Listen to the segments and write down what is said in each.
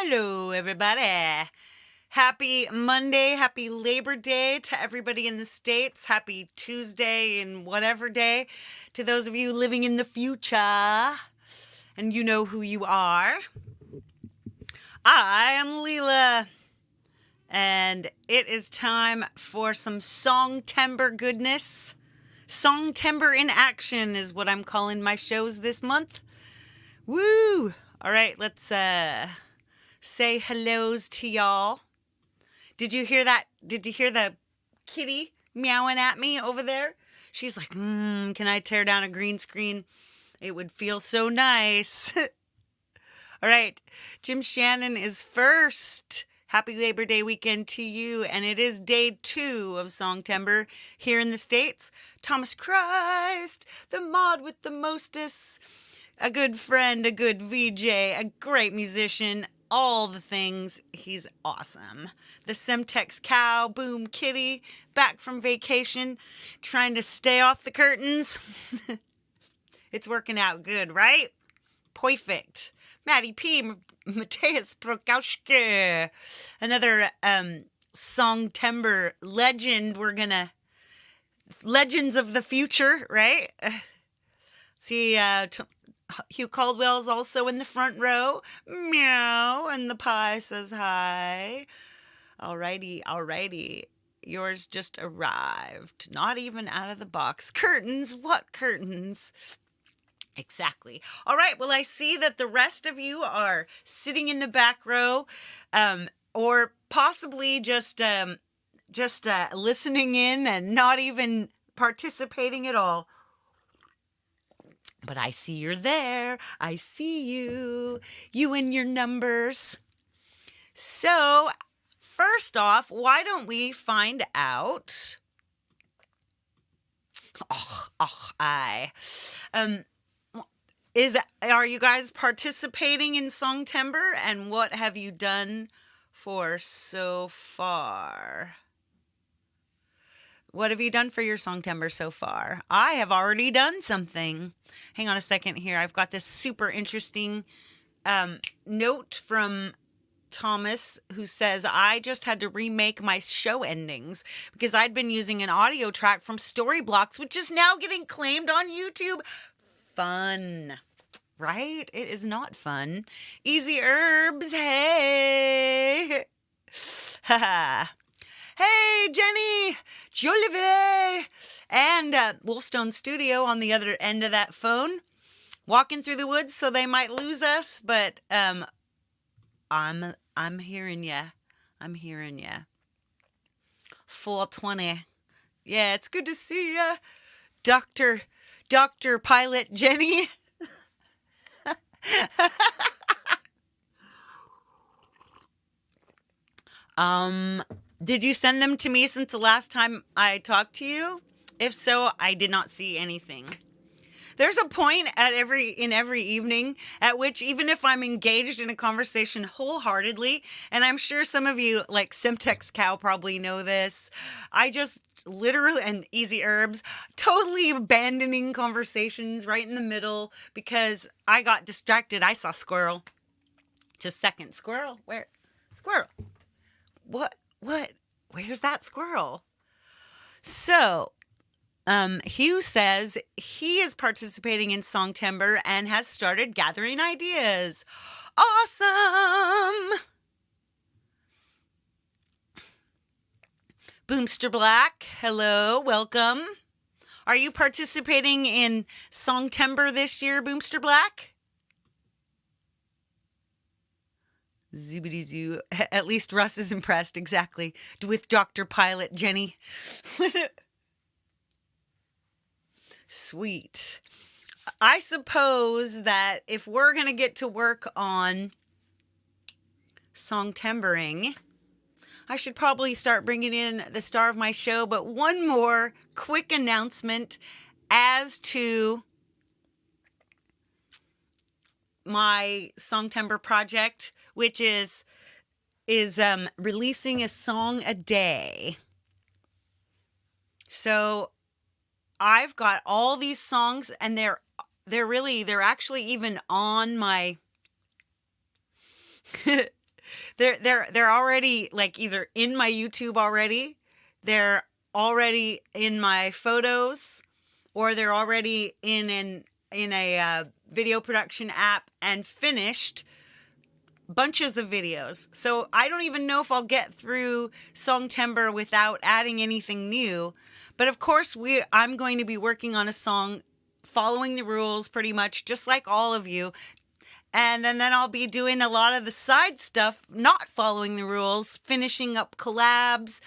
Hello, everybody. Happy Monday, happy Labor Day to everybody in the States. Happy Tuesday and whatever day to those of you living in the future. And you know who you are. I am Leela. And it is time for some Songtember goodness. Songtember in action is what I'm calling my shows this month. Woo! All right, let's say hellos to y'all. Did you hear that? Did you hear the kitty meowing at me over there? She's like, can I tear down a green screen? It would feel so nice. All right, Jim Shannon is first. Happy Labor Day weekend to you. And it is day 2 of Songtember here in the States. Thomas Christ, the mod with the mostest, a good friend, a good VJ, a great musician, all the things. He's awesome. The Semtex cow, Boom Kitty, back from vacation, trying to stay off the curtains. It's working out good, right? Perfect. Maddie P. Mateus Prokowski, another Songtember legend. Legends of the future, right? See, Hugh Caldwell's also in the front row. Meow, and the pie says hi. Alrighty. Yours just arrived. Not even out of the box. Curtains? What curtains? Exactly. All right. Well, I see that the rest of you are sitting in the back row, or possibly just listening in and not even participating at all. But I see you're there. I see you. You and your numbers. So, first off, why don't we find out? Are you guys participating in Songtember, and what have you done for so far? What have you done for your Songtember so far? I have already done something. Hang on a second here. I've got this super interesting note from Thomas, who says, I just had to remake my show endings because I'd been using an audio track from Storyblocks, which is now getting claimed on YouTube. Fun. Right? It is not fun. Easy Herbs, hey. Hey, Jenny, Jolivet, and Wolfstone Studio on the other end of that phone. Walking through the woods so they might lose us, but I'm hearing ya. I'm hearing ya. 420. Yeah, it's good to see ya. Dr. Pilot Jenny. Did you send them to me since the last time I talked to you? If so, I did not see anything. There's a point in every evening at which, even if I'm engaged in a conversation wholeheartedly, and I'm sure some of you, like Semtex Cow, probably know this, I just literally, and Easy Herbs, totally abandoning conversations right in the middle because I got distracted. I saw squirrel. Just a second. Squirrel? Where? Squirrel. What? Where's that squirrel? So, Hugh says he is participating in Songtember and has started gathering ideas. Awesome! Boomster Black, hello, welcome. Are you participating in Songtember this year, Boomster Black? Zoobity zoo. At least Russ is impressed, exactly, with Dr. Pilot Jenny. Sweet. I suppose that if we're going to get to work on Songtembering, I should probably start bringing in the star of my show. But one more quick announcement as to my Songtember project, which is releasing a song a day. So I've got all these songs, and they're actually even on my They're already like either in my YouTube already, they're already in my photos, or they're already in a video production app and finished bunches of videos. So I don't even know if I'll get through Songtember without adding anything new. But of course, I'm going to be working on a song following the rules pretty much just like all of you. And then I'll be doing a lot of the side stuff, not following the rules, finishing up collabs,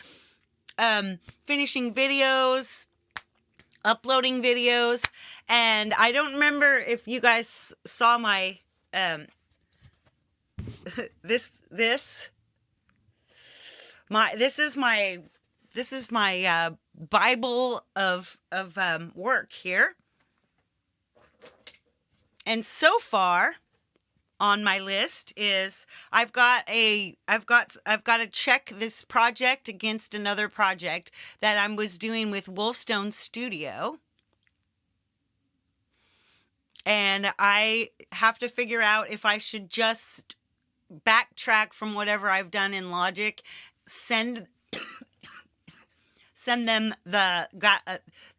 finishing videos, uploading videos. And I don't remember if you guys saw my this is my Bible of work here. And so far on my list is I've got to check this project against another project that I was doing with Wolfstone Studio. And I have to figure out if I should just backtrack from whatever I've done in Logic, send them the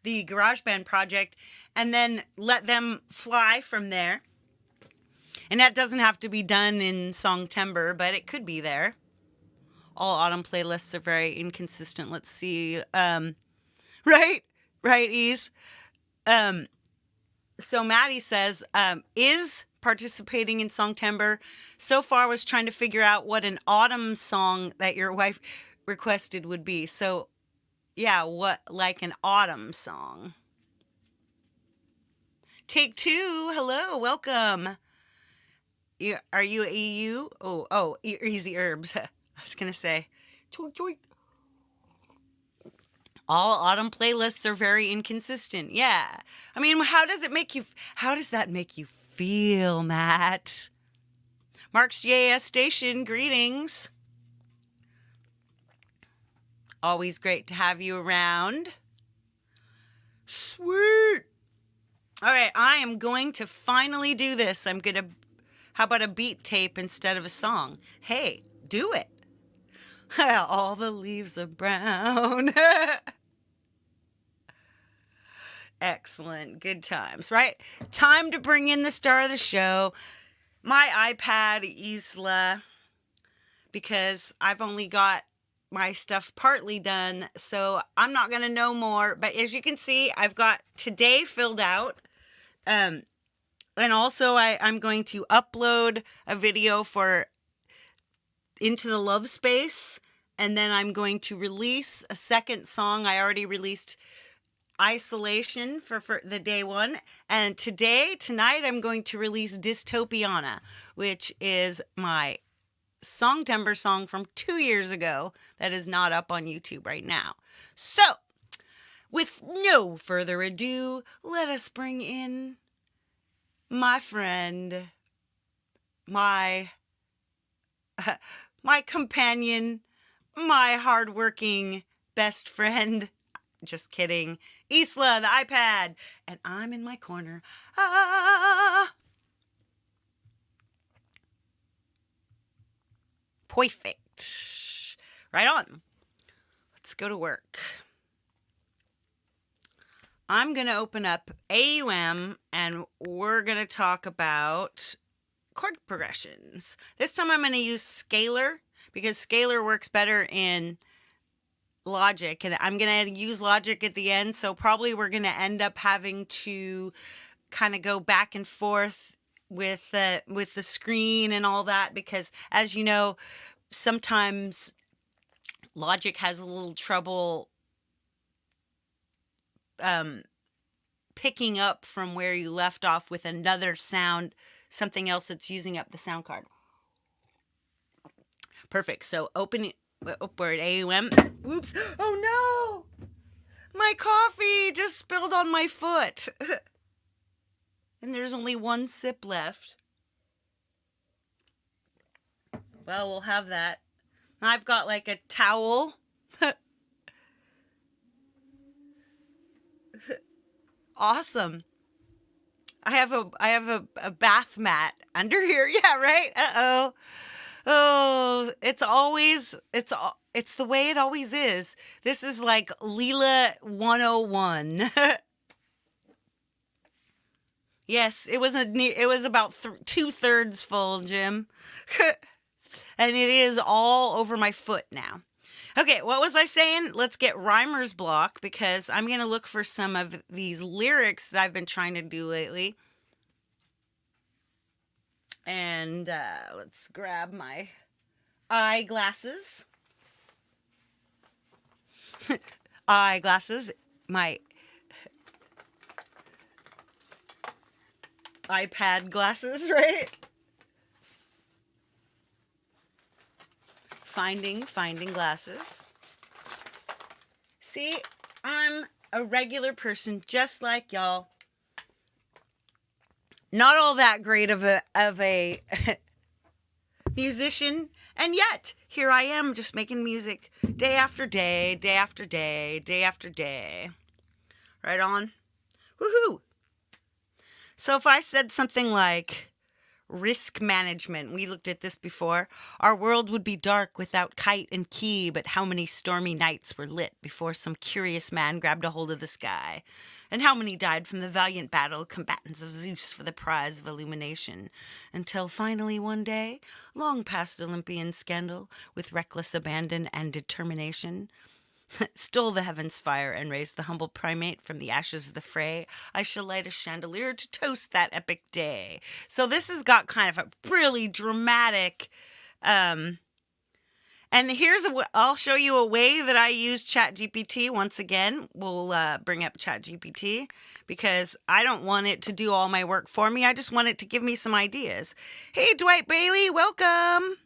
GarageBand project, and then let them fly from there. And that doesn't have to be done in Songtember, but it could be there. All autumn playlists are very inconsistent. Let's see. Right, Ease. So Maddie says, is participating in Songtember. So far was trying to figure out what an autumn song that your wife requested would be. So, yeah, what, like an autumn song. Take two. Hello, welcome. Are you a EU? Oh, Easy Herbs. I was going to say. All autumn playlists are very inconsistent. Yeah. I mean, how does that make you feel, Matt? Mark's JS Station, greetings. Always great to have you around. Sweet. All right, I am going to finally do this. How about a beat tape instead of a song? Hey, do it. All the leaves are brown. Excellent. Good times, right? Time to bring in the star of the show, my iPad Isla, because I've only got my stuff partly done, so I'm not going to know more. But as you can see, I've got today filled out. And also I'm going to upload a video for Into the Love Space, and then I'm going to release a second song. I already released Isolation for the day one, and tonight I'm going to release Dystopiana, which is my Songtember song from 2 years ago that is not up on YouTube right now. So, with no further ado, let us bring in my friend, my companion, my hardworking best friend. Just kidding. Isla, the iPad. And I'm in my corner. Perfect. Right on. Let's go to work. I'm going to open up AUM and we're going to talk about chord progressions. This time I'm going to use Scalar because Scalar works better in Logic, and I'm going to use Logic at the end, so probably we're going to end up having to kind of go back and forth with the screen and all that, because as you know, sometimes Logic has a little trouble picking up from where you left off with another sound, something else that's using up the sound card. Perfect. So open upward AUM. Whoops. Oh no! My coffee just spilled on my foot. And there's only one sip left. Well, we'll have that. I've got like a towel. Awesome. I have a bath mat under here. Yeah, right? Uh-oh. Oh, it's the way it always is. This is like Leela 101. Yes, it was about 2/3 full, Jim. And it is all over my foot now. Okay, what was I saying? Let's get rhymer's block because I'm going to look for some of these lyrics that I've been trying to do lately. And let's grab my eyeglasses. Eyeglasses, my iPad glasses, right? Finding glasses. See, I'm a regular person just like y'all. Not all that great of a musician, and yet here I am just making music day after day, day after day, day after day. Right on. Woohoo! So if I said something like risk management, we looked at this before. Our world would be dark without kite and key, but how many stormy nights were lit before some curious man grabbed a hold of the sky? And how many died from the valiant battle, combatants of Zeus for the prize of illumination? Until finally one day, long past Olympian scandal, with reckless abandon and determination, stole the heavens' fire and raised the humble primate from the ashes of the fray. I shall light a chandelier to toast that epic day. So this has got kind of a really dramatic, and I'll show you a way that I use ChatGPT. Once again, we'll bring up ChatGPT because I don't want it to do all my work for me. I just want it to give me some ideas. Hey, Dwight Bailey, welcome.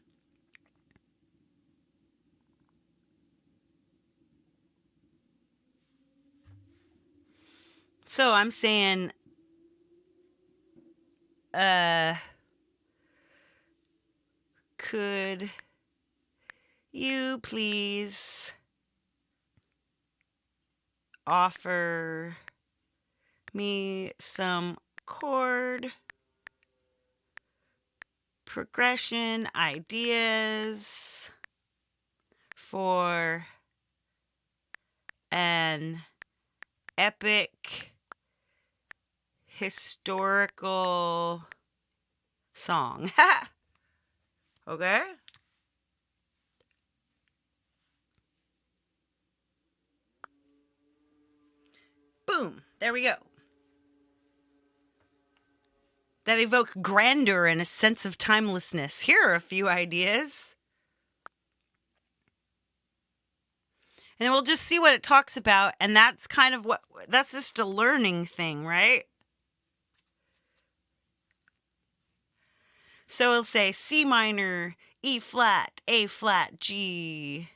So I'm saying, could you please offer me some chord progression ideas for an epic historical song? Okay. Boom. There we go. That evoke grandeur and a sense of timelessness. Here are a few ideas. And we'll just see what it talks about. And that's kind of that's just a learning thing, right? So it'll say C minor, E flat, A flat, G.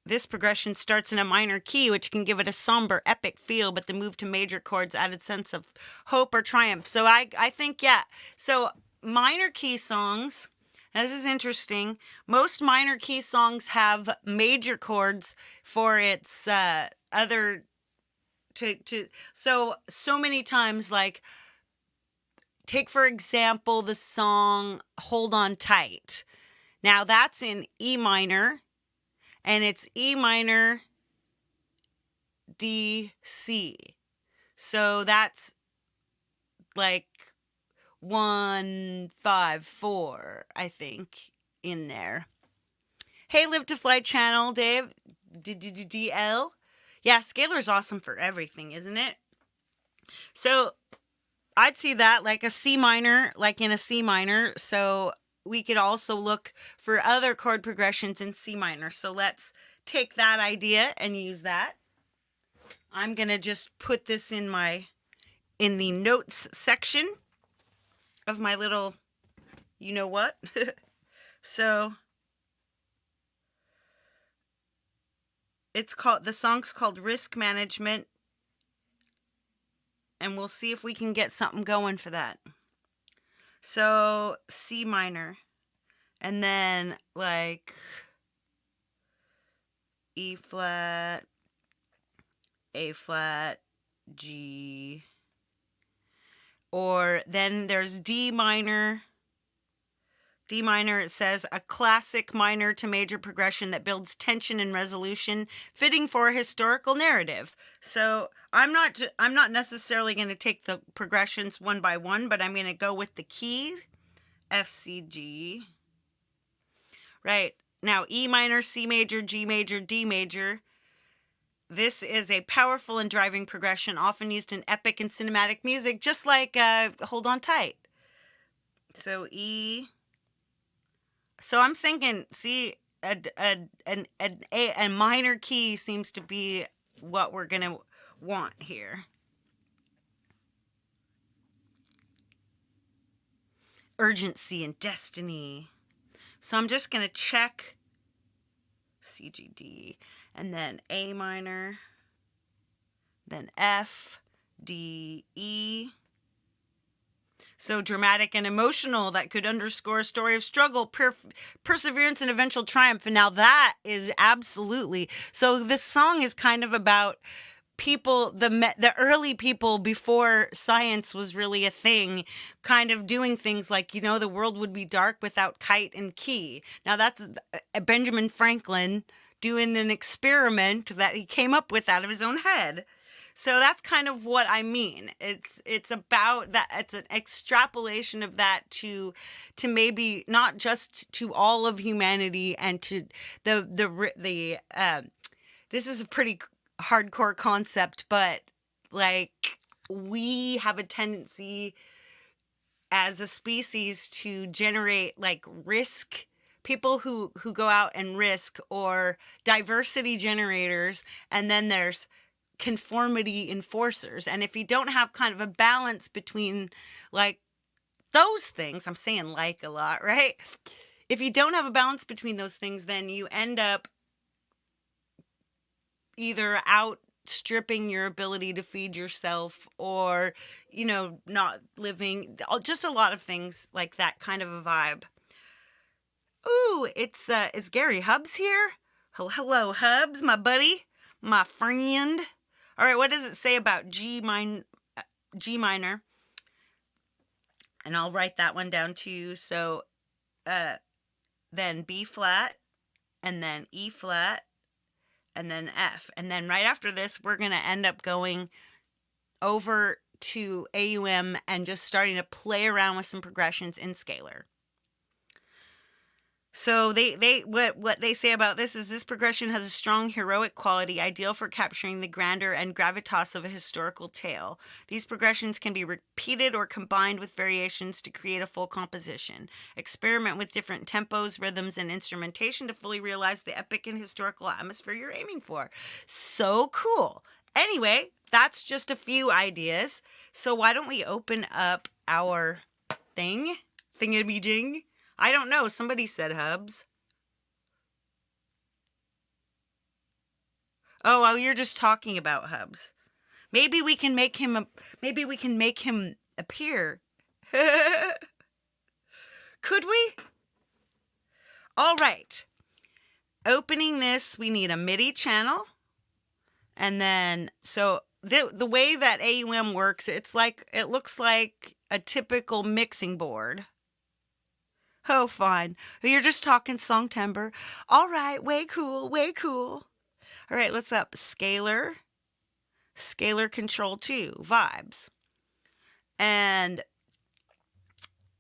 This progression starts in a minor key, which can give it a somber, epic feel, but the move to major chords added sense of hope or triumph. So I think, yeah. So minor key songs, this is interesting. Most minor key songs have major chords for its other so many times, like, take for example the song Hold On Tight. Now that's in E minor. And it's E minor, D, C. So that's like 1, 5, 4, I think, in there. Hey, Live to Fly channel, Dave. DL. Yeah, scalar's awesome for everything, isn't it? So I'd see that like a C minor, like in a C minor. So we could also look for other chord progressions in C minor. So let's take that idea and use that. I'm going to just put this in the notes section of my little, you know what? So the song's called Risk Management. And we'll see if we can get something going for that. So C minor, and then like E flat, A flat, G, or then there's D minor, D minor, it says, a classic minor to major progression that builds tension and resolution, fitting for a historical narrative. So I'm not necessarily going to take the progressions one by one, but I'm going to go with the keys. F, C, G. Right. Now, E minor, C major, G major, D major. This is a powerful and driving progression, often used in epic and cinematic music, just like Hold On Tight. So E. So I'm thinking, see, a minor key seems to be what we're going to want here. Urgency and destiny. So I'm just going to check C, G, D, and then A minor, then F, D, E. So dramatic and emotional, that could underscore a story of struggle, perseverance, and eventual triumph. And now that is absolutely. So this song is kind of about people, the early people before science was really a thing, kind of doing things like, the world would be dark without kite and key. Now that's Benjamin Franklin doing an experiment that he came up with out of his own head. So that's kind of what I mean. It's about that. It's an extrapolation of that to maybe not just to all of humanity and to the this is a pretty hardcore concept, but like we have a tendency as a species to generate like risk. People who go out and risk, or diversity generators, and then there's conformity enforcers. And if you don't have kind of a balance between like those things, I'm saying like a lot, right? If you don't have a balance between those things, then you end up either outstripping your ability to feed yourself, or, not living, just a lot of things like that kind of a vibe. Ooh, is Gary Hubs here? Hello, Hubs, my buddy, my friend. All right, what does it say about G minor? And I'll write that one down too. So then B flat, and then E flat, and then F. And then right after this, we're going to end up going over to AUM and just starting to play around with some progressions in scalar. So what they say about this progression has a strong heroic quality, ideal for capturing the grandeur and gravitas of a historical tale. These progressions can be repeated or combined with variations to create a full composition. Experiment with different tempos, rhythms, and instrumentation to fully realize the epic and historical atmosphere you're aiming for. So cool. Anyway, that's just a few ideas. So why don't we open up our thingamajig? I don't know. Somebody said Hubs. Oh, you're just talking about Hubs. Maybe we can make him appear. Could we? All right. Opening this, we need a MIDI channel. And then, so the way that AUM works, it looks like a typical mixing board. Oh, fine. You're just talking Songtember. All right, way cool, way cool. All right, let's up scalar control 2, vibes. And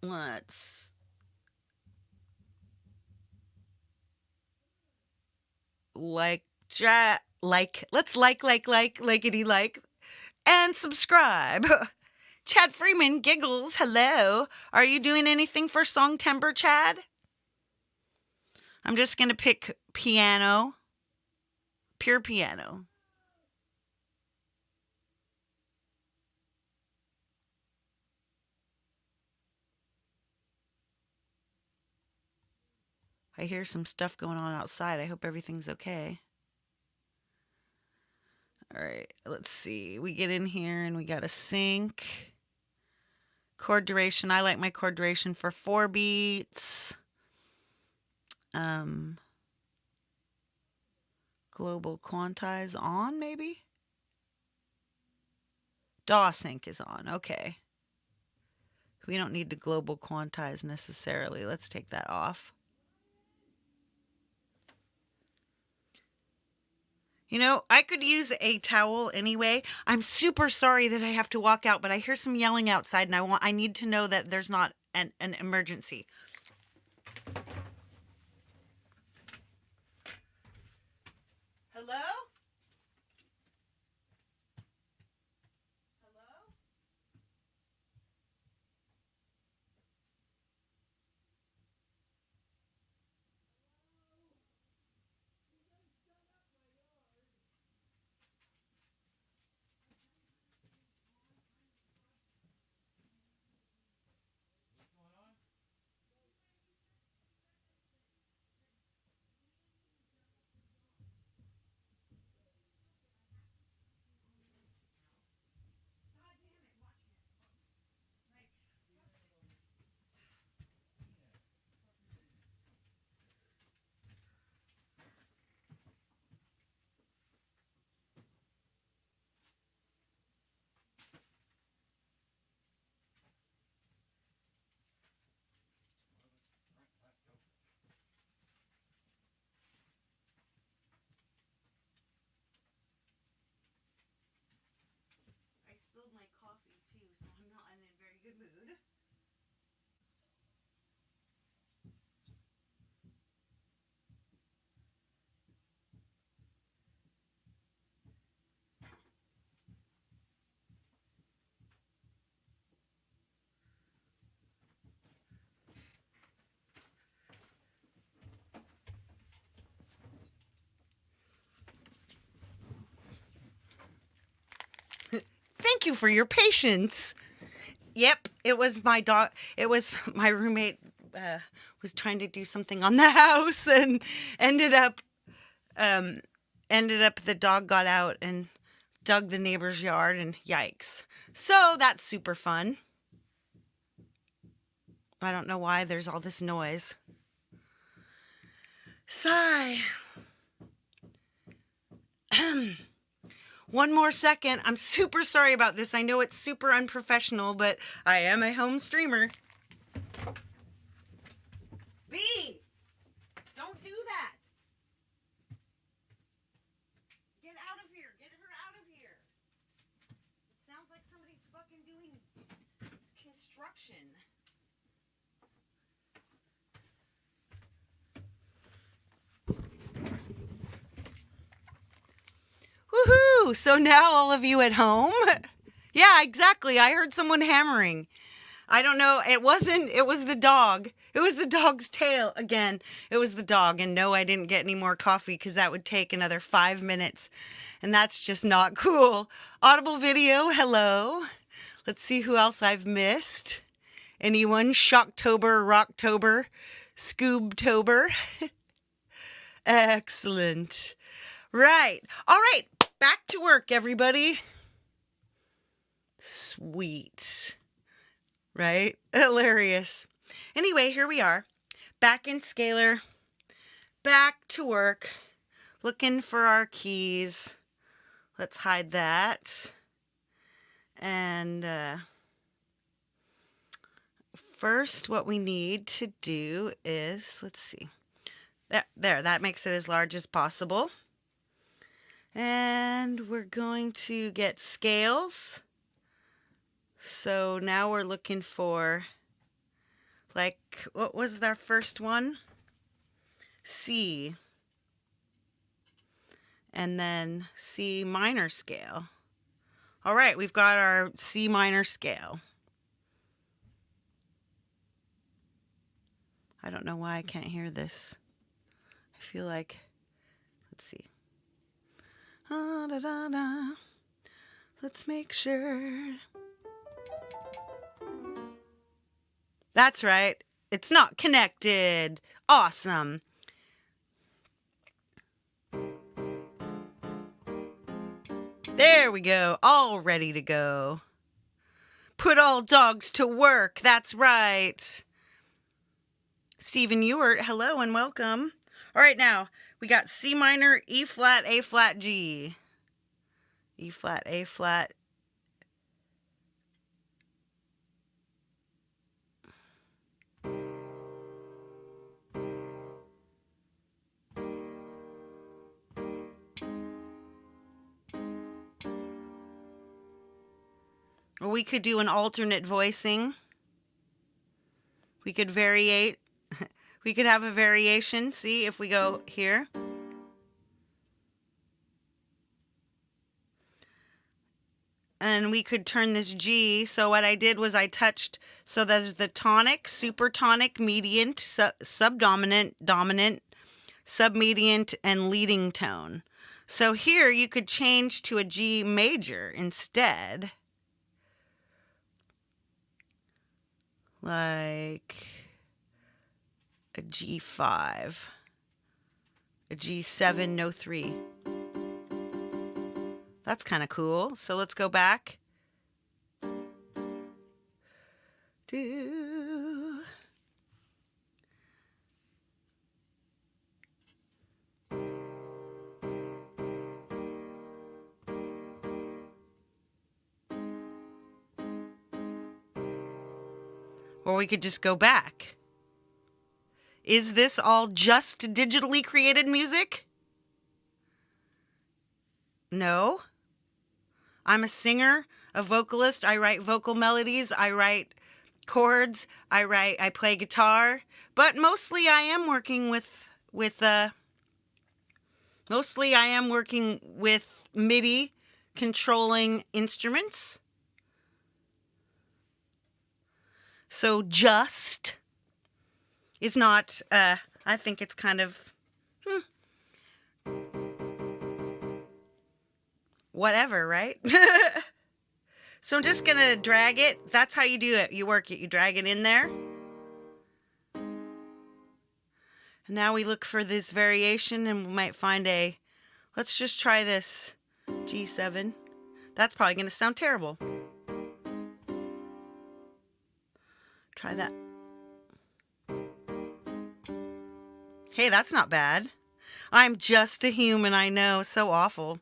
let's likety like, and subscribe. Chad Freeman giggles. Hello. Are you doing anything for Songtember, Chad? I'm just going to pick piano. Pure piano. I hear some stuff going on outside. I hope everything's okay. All right, let's see. We get in here and we got a sync. Chord duration. I like my chord duration for 4 beats. Global quantize on, maybe? DAW sync is on. Okay. We don't need to global quantize necessarily. Let's take that off. You know, I could use a towel anyway. I'm super sorry that I have to walk out, but I hear some yelling outside and I need to know that there's not an emergency. Hello? I spilled my coffee too, so I'm not in a very good mood. Thank you for your patience. Yep, it was my dog. It was my roommate was trying to do something on the house and ended up the dog got out and dug the neighbor's yard and yikes. So that's super fun. I don't know why there's all this noise. Sigh. One more second. I'm super sorry about this. I know it's super unprofessional, but I am a home streamer. B! Don't do that! Get out of here! Get her out of here! It sounds like somebody's fucking doing construction. Woohoo! So now all of you at home? Yeah, exactly. I heard someone hammering. I don't know. It was the dog. It was the dog's tail again. It was the dog. And no, I didn't get any more coffee because that would take another 5 minutes. And that's just not cool. Audible video, hello. Let's see who else I've missed. Anyone? Shocktober, Rocktober, Scoobtober. Excellent. Right. All right. Back to work, everybody. Sweet. Right? Hilarious. Anyway, here we are. Back in Scalar. Back to work. Looking for our keys. Let's hide that. And first, what we need to do is, let's see. There, that makes it as large as possible. And we're going to get scales. So now we're looking for, like, what was our first one? C. And then C minor scale. All right, we've got our C minor scale. I don't know why I can't hear this. I feel like, let's see. Ah, da, da, da. Let's make sure. That's right. It's not connected. Awesome. There we go. All ready to go. Put all dogs to work. That's right. Stephen Ewart, hello and welcome. All right, now we got C minor, E flat, A flat, G. E flat, A flat. Or we could do an alternate voicing. We could variate. We could have a variation. See, if we go here. And we could turn this G. So what I did was I touched, so there's the tonic, supertonic, mediant, subdominant, dominant, submediant, and leading tone. So here you could change to a G major instead. Like a G5, a G7, no 3. That's kind of cool. So let's go back. Or we could just go back. Is this all just digitally created music? No. I'm a singer, a vocalist. I write vocal melodies. I write chords. I play guitar. But mostly I am working with MIDI controlling instruments. So just is not, I think it's kind of, whatever, right? So I'm just going to drag it. That's how you do it. You work it. You drag it in there. And now we look for this variation and we might find let's just try this G7. That's probably going to sound terrible. Try that. Hey, that's not bad. I'm just a human, I know. So awful.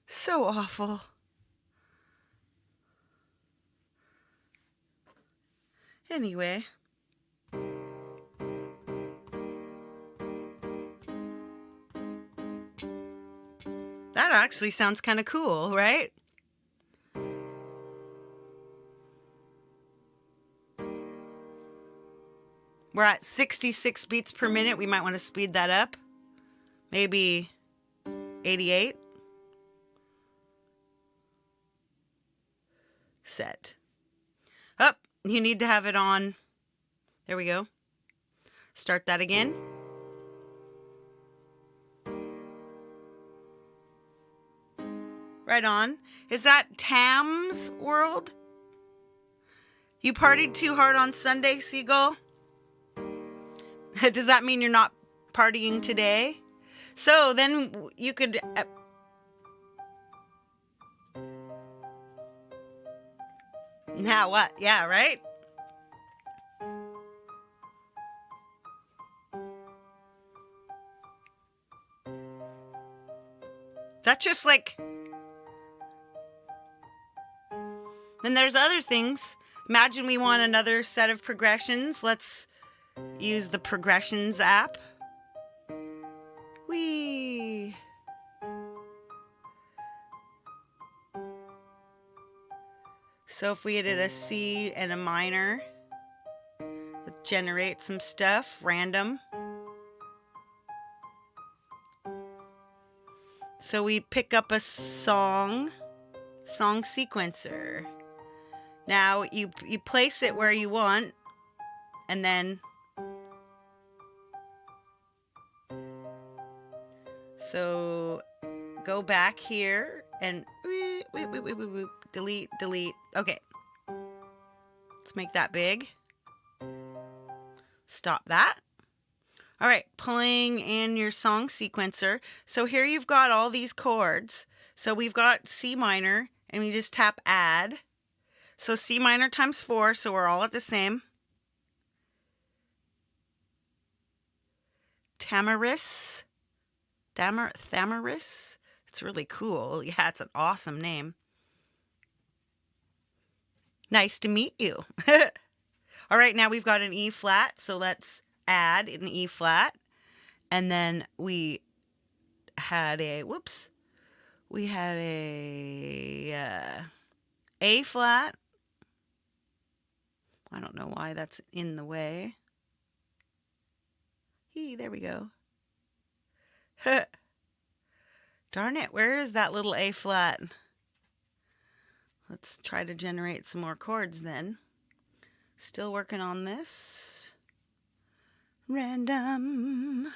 So awful. Anyway. That actually sounds kind of cool, right? We're at 66 beats per minute. We might want to speed that up. Maybe 88. Set. Up. You need to have it on. There we go. Start that again. Right on. Is that Tam's World? You partied too hard on Sunday, Seagull? Does that mean you're not partying today? So then you could... Now what? Yeah, right? That's just like... Then there's other things. Imagine we want another set of progressions. Let's use the Progressions app. Whee! So if we did a C and a minor, let's generate some stuff, random. So we pick up a song sequencer. Now you place it where you want, and then so go back here and delete. Okay. Let's make that big. Stop that. All right, pulling in your song sequencer. So here you've got all these chords. So we've got C minor, and we just tap add. So C minor times 4, so we're all at the same. Tamaris. Thamaris. It's really cool. Yeah, it's an awesome name. Nice to meet you. All right, now we've got an E flat, so let's add an E flat. And then we had a, we had a A flat. I don't know why that's in the way. There we go. Darn it, where is that little A flat? Let's try to generate some more chords then. Still working on this. Random.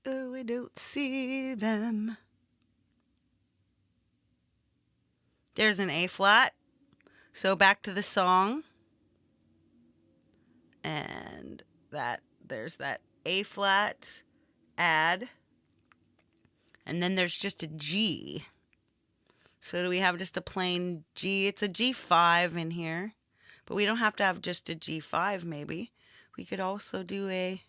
Oh, I don't see them. There's an A flat. So back to the song. And there's that A flat, add. And then there's just a G. So do we have just a plain G? It's a G5 in here. But we don't have to have just a G5 maybe. We could also do a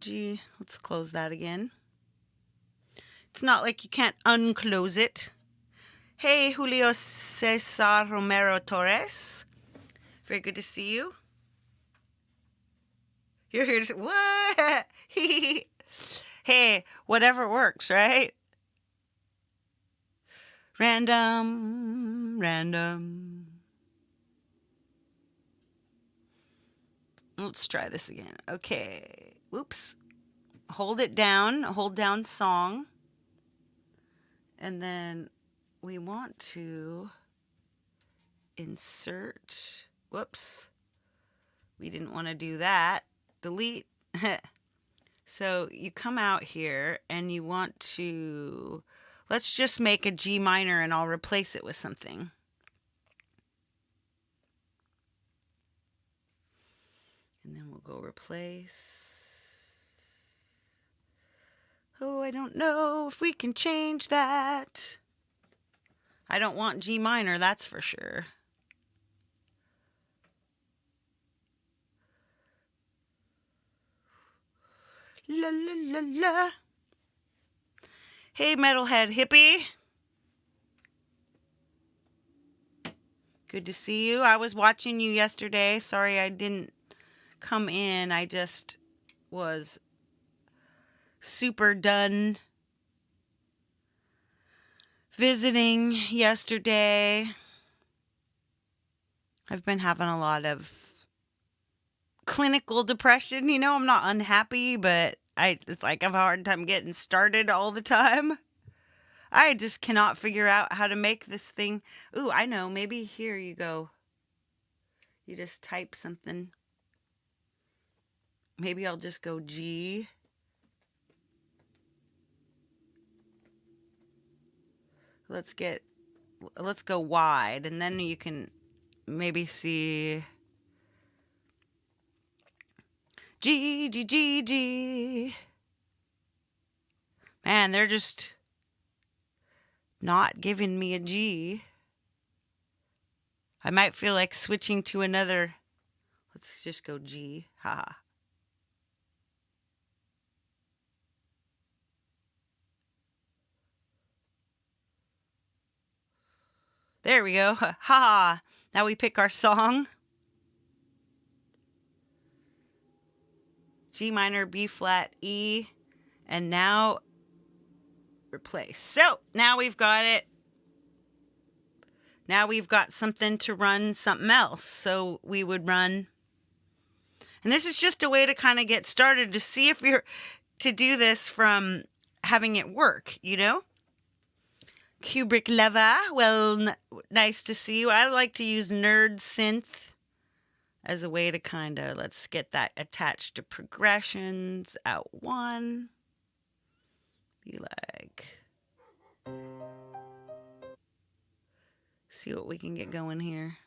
G. Let's close that again. It's not like you can't unclose it. Hey, Julio Cesar Romero Torres. Very good to see you. You're here to say, what? Hey, whatever works, right? Random. Let's try this again. Okay. Whoops. Hold down song. And then we want to insert. Whoops. We didn't want to do that. Delete. So you come out here and you want to, let's just make a G minor and I'll replace it with something. And then we'll go replace. Oh, I don't know if we can change that. I don't want G minor, that's for sure. La la la la. Hey, metalhead hippie. Good to see you. I was watching you yesterday. Sorry I didn't come in. I just was super done visiting yesterday. I've been having a lot of clinical depression. You know, I'm not unhappy, but it's like I have a hard time getting started all the time. I just cannot figure out how to make this thing. Ooh, I know. Maybe here you go. You just type something. Maybe I'll just go G. Let's go wide, and then you can maybe see G, G, G, G. Man, they're just not giving me a G. I might feel like switching to another. Let's just go G. Haha. There we go. Ha ha. Now we pick our song. G minor, B flat, E, and now replace. So now we've got it. Now we've got something to run something else. So we would run. And this is just a way to kind of get started to see if you're to do this from having it work, you know? Kubrick Leva, well, nice to see you. I like to use Nerd Synth as a way to kind of, let's get that attached to progressions, out one. Be like, see what we can get going here.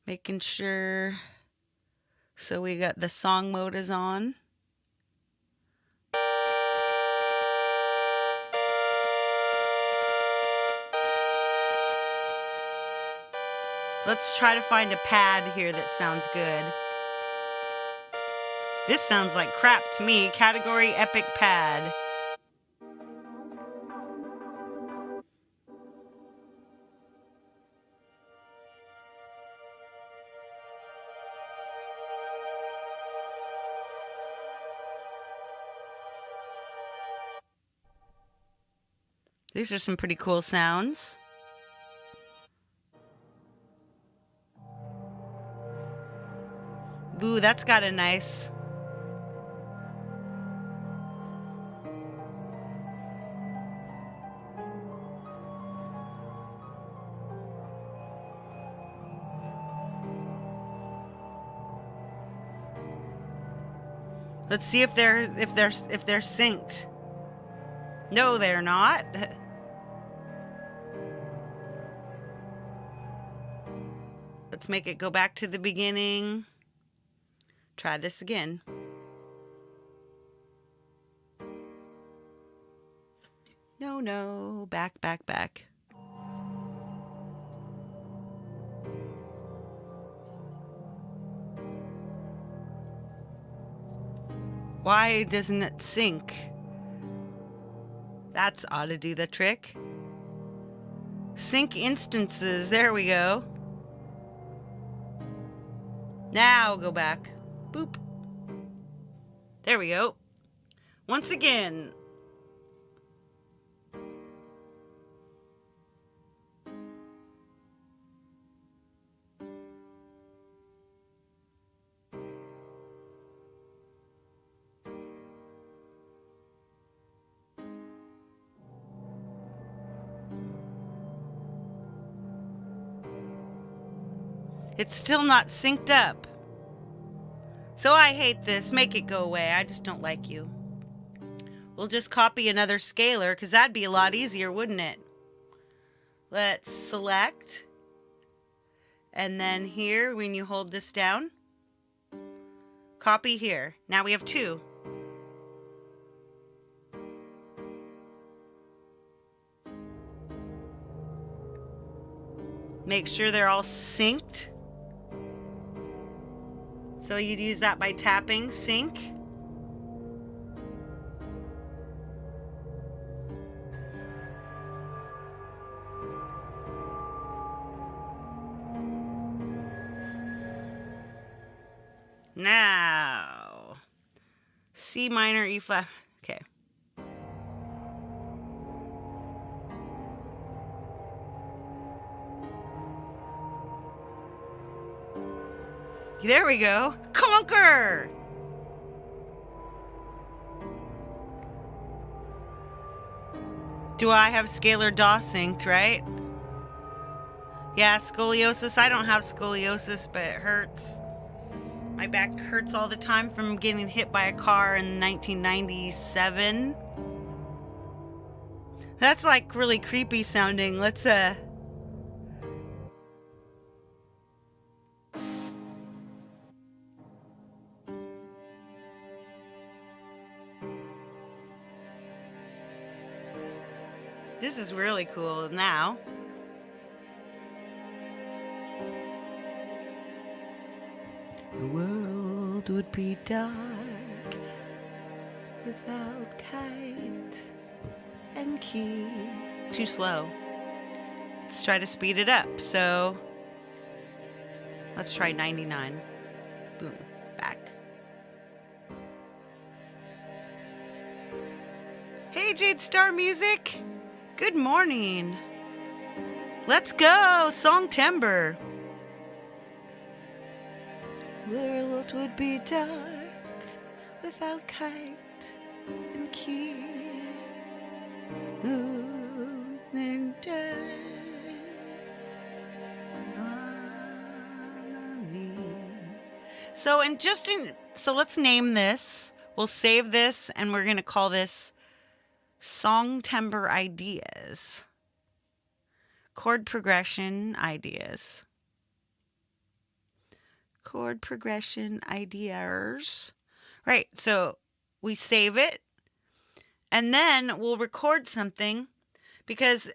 Making sure, so we got the song mode is on. Let's try to find a pad here that sounds good. This sounds like crap to me. Category Epic Pad. These are some pretty cool sounds. Ooh, that's got a nice... Let's see if they're synced. No, they're not. Let's make it go back to the beginning. Try this again. No, back. Why doesn't it sync? That's ought to do the trick. Sync instances, there we go. Now go back. Boop. There we go. Once again. It's still not synced up. So I hate this. Make it go away. I just don't like you. We'll just copy another scaler because that'd be a lot easier, wouldn't it? Let's select. And then here, when you hold this down, copy here. Now we have two. Make sure they're all synced. So you'd use that by tapping sync. Now, C minor, E flat. Okay. There we go. Conquer! Do I have scalar DAW synced, right? Yeah, scoliosis. I don't have scoliosis, but it hurts. My back hurts all the time from getting hit by a car in 1997. That's like really creepy sounding. Let's This is really cool now. The world would be dark without kite and key. Too slow. Let's try to speed it up. So let's try 99. Boom. Back. Hey, Jade Star Music. Good morning. Let's go. Songtember. World would be dark without kite and key. Losing day on me. So let's name this. We'll save this and we're gonna call this Songtember Ideas. Chord progression ideas. Chord progression ideas. Right, so we save it and then we'll record something, because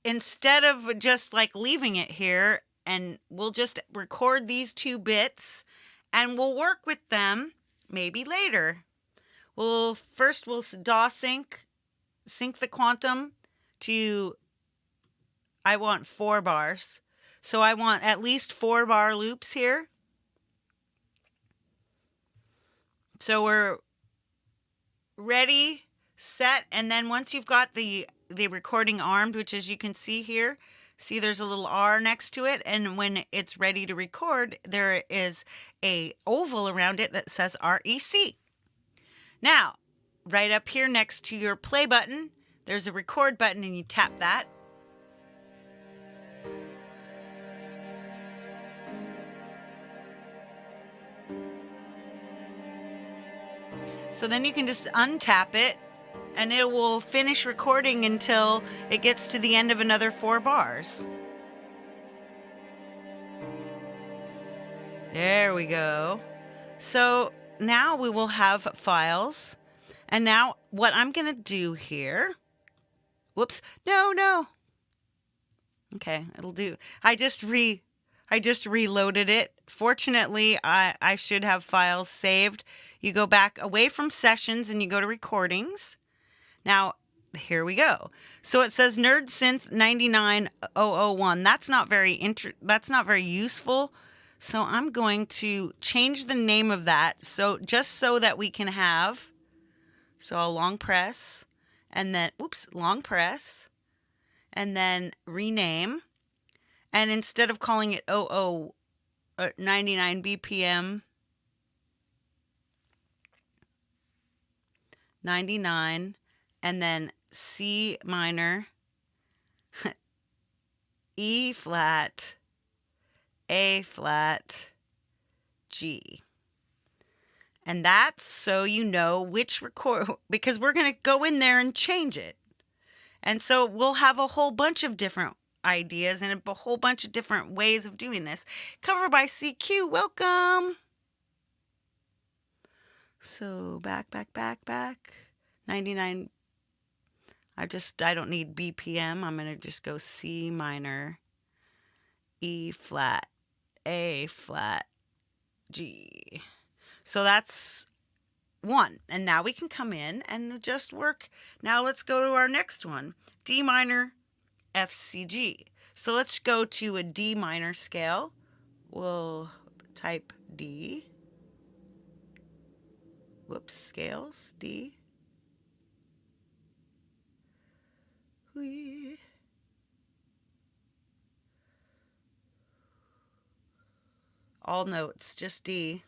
instead of just like leaving it here, and we'll just record these 2 bits and we'll work with them maybe later. We'll DAW sync the quantum to, I want 4 bars. So I want at least 4 bar loops here. So we're ready, set, and then once you've got the the recording armed, which as you can see here, see there's a little R next to it, and when it's ready to record, there is a oval around it that says REC. Now, right up here next to your play button, there's a record button, and you tap that. So then you can just untap it, and it will finish recording until it gets to the end of another 4 bars. There we go. So now we will have files. And now what I'm going to do here, whoops, no. Okay, it'll do. I just reloaded it. Fortunately, I should have files saved. You go back away from sessions and you go to recordings. Now, here we go. So it says Nerd Synth 99001. That's not very useful. So I'm going to change the name of that. So just so that we can have, so I'll long press and then long press and then rename. And instead of calling it 99 BPM 99 and then C minor, E flat, A flat, G. And that's so you know which record, because we're going to go in there and change it. And so we'll have a whole bunch of different ideas and a whole bunch of different ways of doing this. Cover by CQ, welcome. So back. 99. I don't need BPM. I'm going to just go C minor, E flat, A flat, G. So that's 1. And now we can come in and just work. Now let's go to our next one. D minor, F, C, G. So let's go to a D minor scale. We'll type D. Whoops, scales, D. Whee. All notes, just D.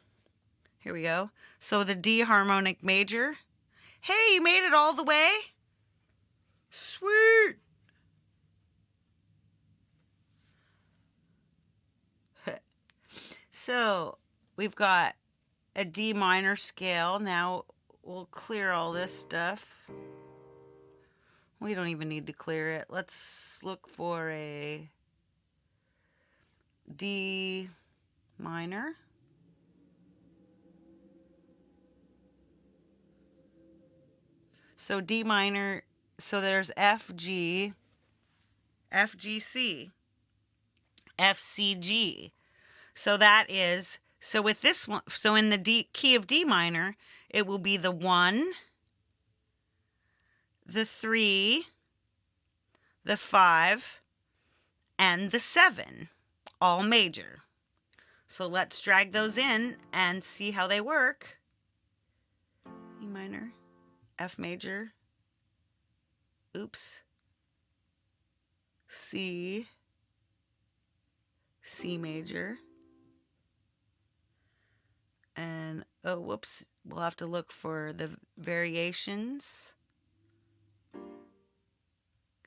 Here we go. So the D harmonic major. Hey, you made it all the way? Sweet. So we've got a D minor scale. Now we'll clear all this stuff. We don't even need to clear it. Let's look for a D minor. So D minor, so there's F, G, F, G, C, F, C, G. So that is, so with this one, so in the D key of D minor, it will be the 1, the 3, the 5, and the 7, all major. So let's drag those in and see how they work. E minor, F major, C, C major, and we'll have to look for the variations.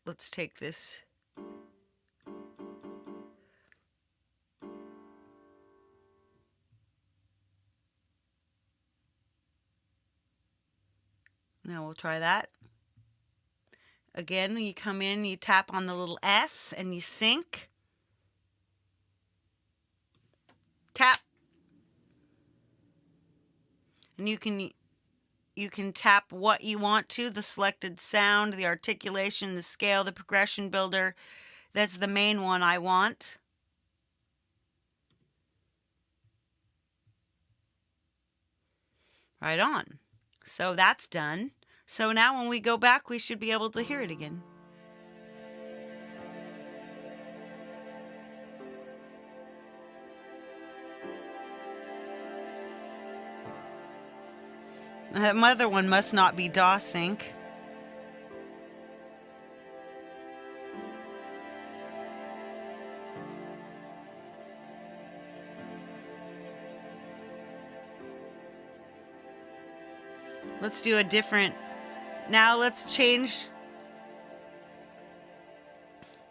Let's take this. Now we'll try that. Again, you come in, you tap on the little S and you sync. Tap. And you can tap what you want to, the selected sound, the articulation, the scale, the progression builder. That's the main one I want. Right on. So that's done. So now when we go back, we should be able to hear it again. That other one must not be DAW sync. Let's do a different. Now let's change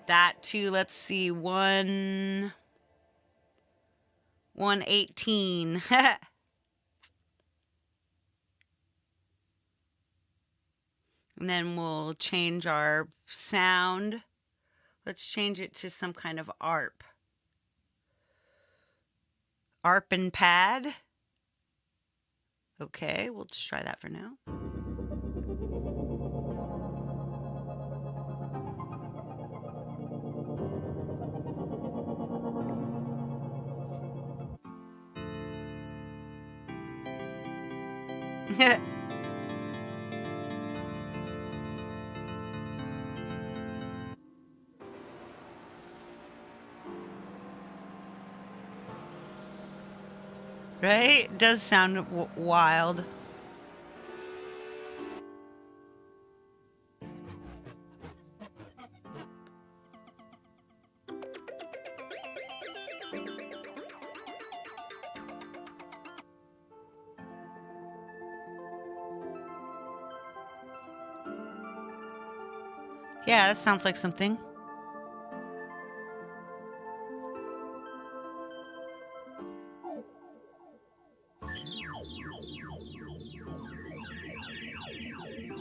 that to, let's see, 118. And then we'll change our sound. Let's change it to some kind of ARP. ARP and pad. Okay, we'll just try that for now. Right? It does sound wild. Yeah, that sounds like something.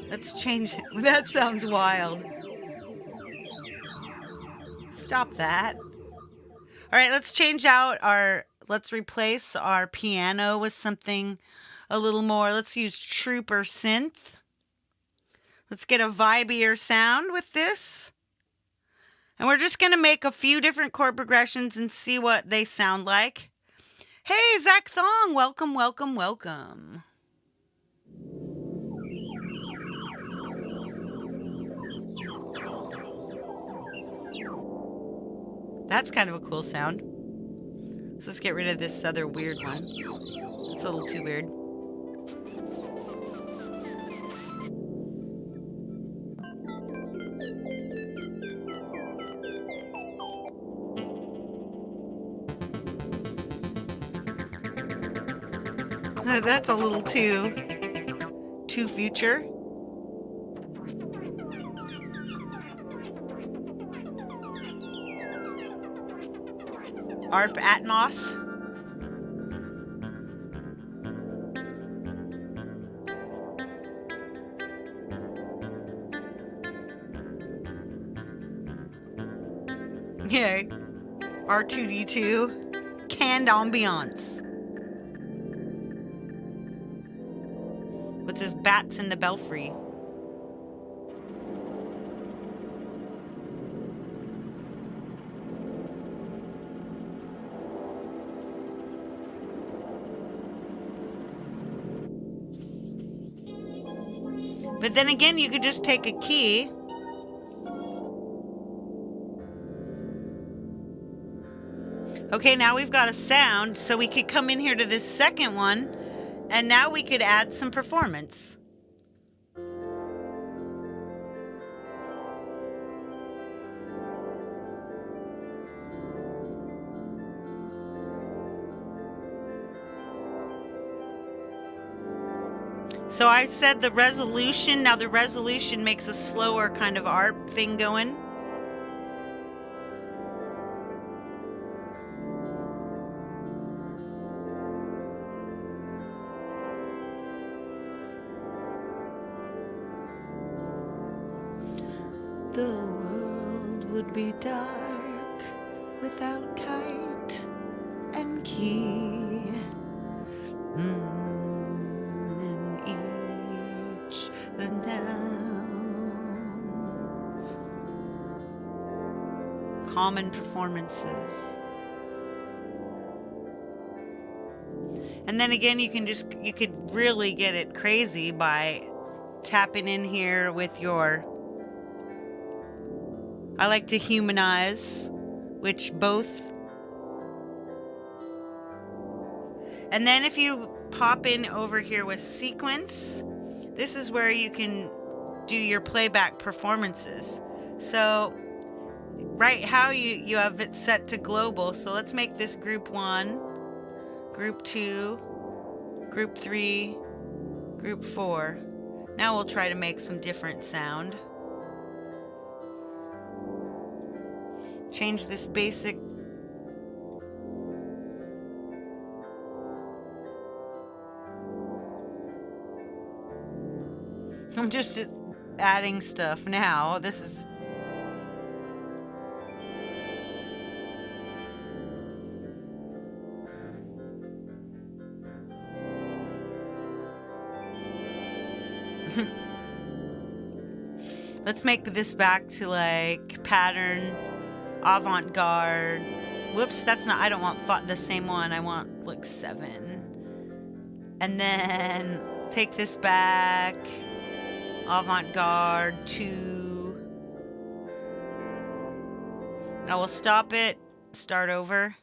Let's change it. That sounds wild. Stop that. All right, let's change out let's replace our piano with something a little more. Let's use Trooper Synth. Let's get a vibier sound with this. And we're just going to make a few different chord progressions and see what they sound like. Hey, Zach Thong, welcome, welcome, welcome. That's kind of a cool sound. So let's get rid of this other weird one. It's a little too weird. That's a little too future. ARP Atmos. Yeah. R2D2. Canned ambiance. What's this? Bats in the Belfry. But then again, you could just take a key. Okay, now we've got a sound, so we could come in here to this second one, and now we could add some performance. So I said the resolution. Now the resolution makes a slower kind of ARP thing going. The world would be dark without kite and key. The noun. Common performances. And then again, you could really get it crazy by tapping in here with your, I like to humanize, which both. And then if you pop in over here with sequence, this is where you can do your playback performances. So right how you have it set to global. So let's make this group 1, group 2, group 3, Group 4. Now we'll try to make some different sound. Change this basic. I'm just adding stuff now. This is... Let's make this back to like pattern, avant-garde. Whoops, that's not, I don't want the same one. I want like 7. And then take this back, avant-garde 2. Now we'll stop it, start over.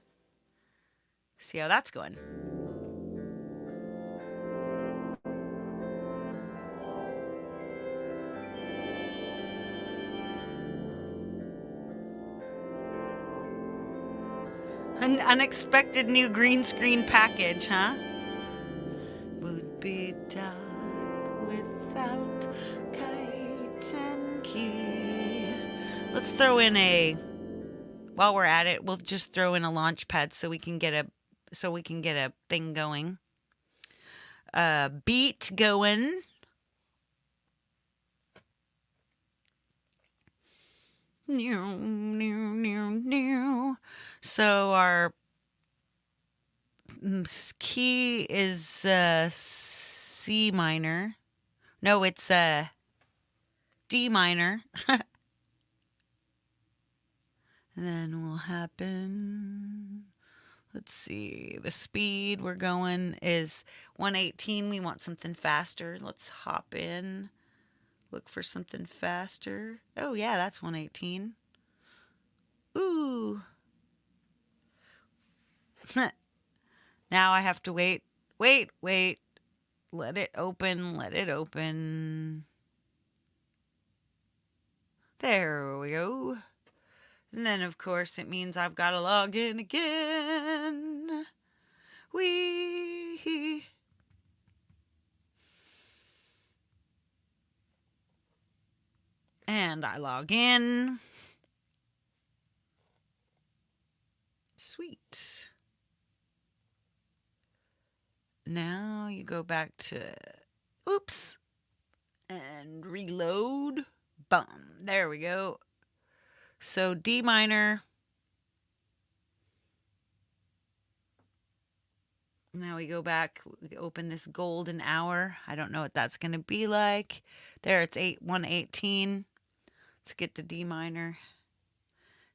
See how that's going. An unexpected new green screen package, huh? Would be dark without kite and key. Let's throw in a... While we're at it, we'll just throw in a launch pad so we can get a thing going. Beat going. So our key is C minor. No, it's D minor. And then will happen. Let's see. The speed we're going is 118. We want something faster. Let's hop in. Look for something faster. Oh, yeah, that's 118. Ooh. Now I have to wait. Wait. Let it open. There we go. And then, of course, it means I've got to log in again. Wee. And I log in. Sweet. Now you go back to, oops, and reload. Boom. There we go. So D minor. Now we go back, we open this golden hour. I don't know what that's going to be like. There, it's 118. Let's get the D minor.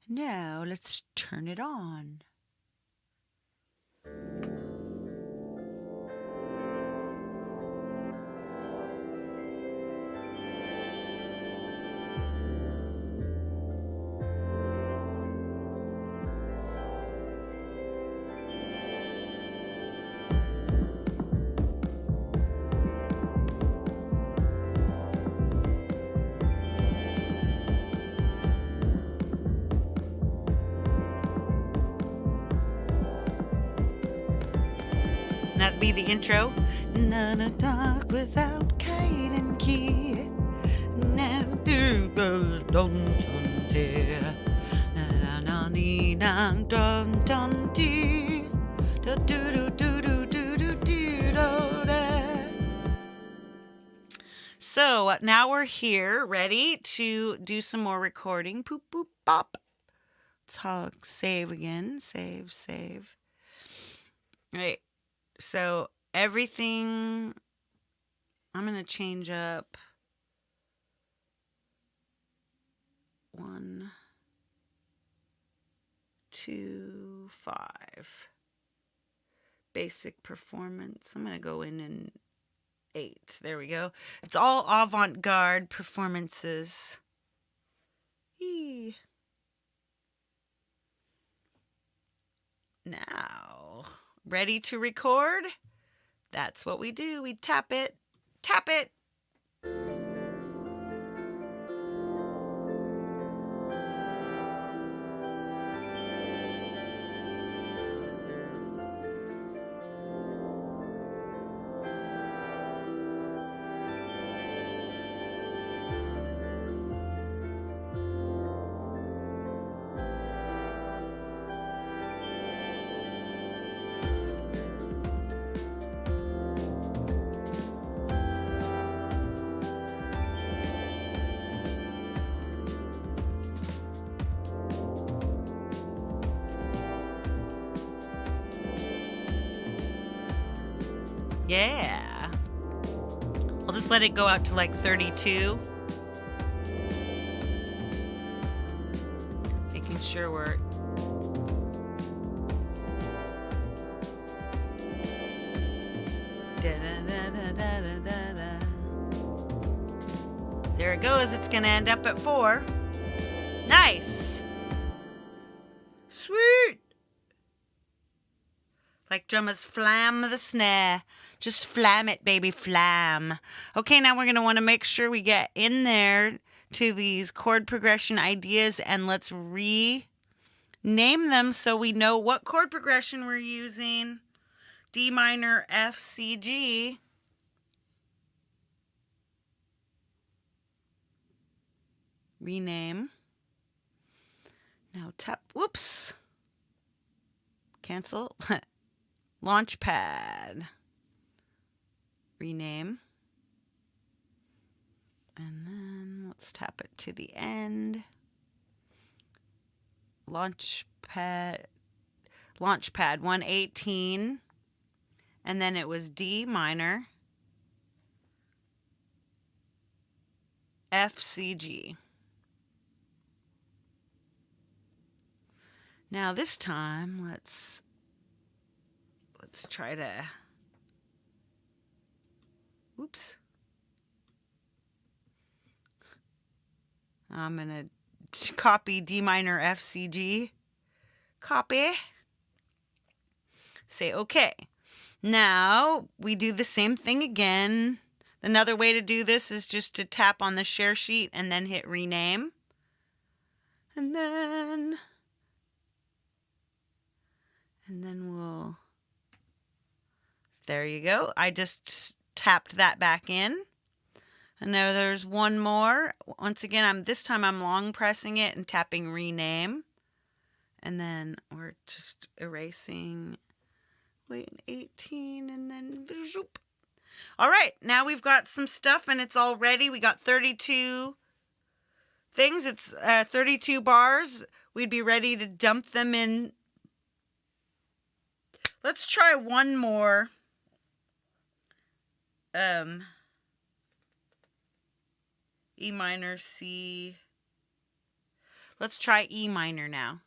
Now let's turn it on. That'd be the intro. None of dark without kite and key. So now we're here, ready to do some more recording. Poop, boop, bop. Talk, save again. Save. All right. So everything, I'm going to change up 1, 2, 5. Basic performance. I'm going to go in 8. There we go. It's all avant-garde performances. Eee. Now, ready to record? That's what we do. We tap it. Tap it. Yeah. I'll just let it go out to like 32. Making sure we're... There it goes. It's going to end up at 4. Nice. Sweet. Like drummers flam the snare. Just flam it, baby, flam. Okay, now we're going to want to make sure we get in there to these chord progression ideas, and let's rename them so we know what chord progression we're using. D minor, F, C, G. Rename. Now tap, whoops. Cancel. Launchpad. Rename. And then let's tap it to the end. Launchpad 118. And then it was D minor, F, C, G. Now this time, let's try to, oops. I'm going to copy D minor, F, C, G. Copy. Say okay. Now we do the same thing again. Another way to do this is just to tap on the share sheet and then hit rename. And then we'll, there you go. I just tapped that back in. And now there's one more. Once again, this time I'm long pressing it and tapping rename. And then we're just erasing, wait, 18 and then zoop. All right, now we've got some stuff and it's all ready. We got 32 things. It's 32 bars. We'd be ready to dump them in. Let's try one more. E minor, C. Let's try E minor now.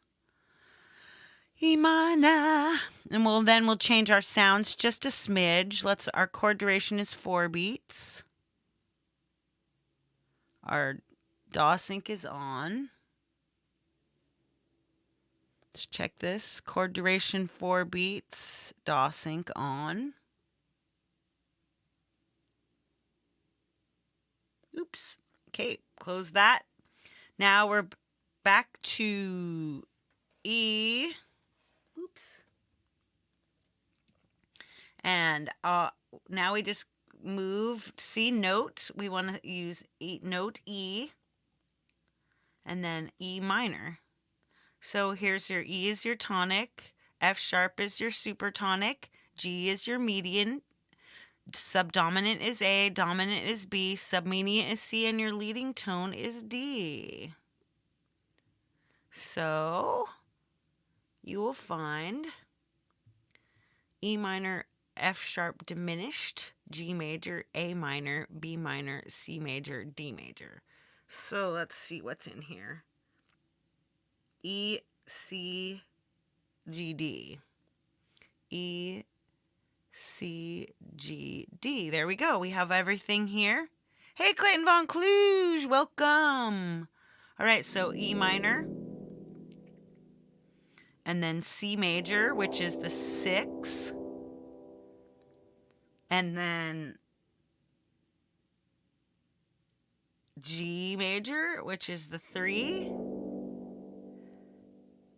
E minor. And we'll change our sounds just a smidge. Our chord duration is 4 beats. Our DAW sync is on. Let's check this. Chord duration 4 beats. DAW sync on. Oops. Okay, close that. Now we're back to E. Oops. And now we just move C note. We want to use note E. And then E minor. So here's your E is your tonic. F sharp is your supertonic. G is your median. Subdominant is A, dominant is B, submedian is C, and your leading tone is D. So you will find E minor, F sharp diminished, G major, A minor, B minor, C major, D major. So let's see what's in here. E, C, G, D. E, C, G, D. There we go. We have everything here. Hey, Clayton Von Kluge, welcome. All right, so E minor. And then C major, which is the 6. And then G major, which is the 3.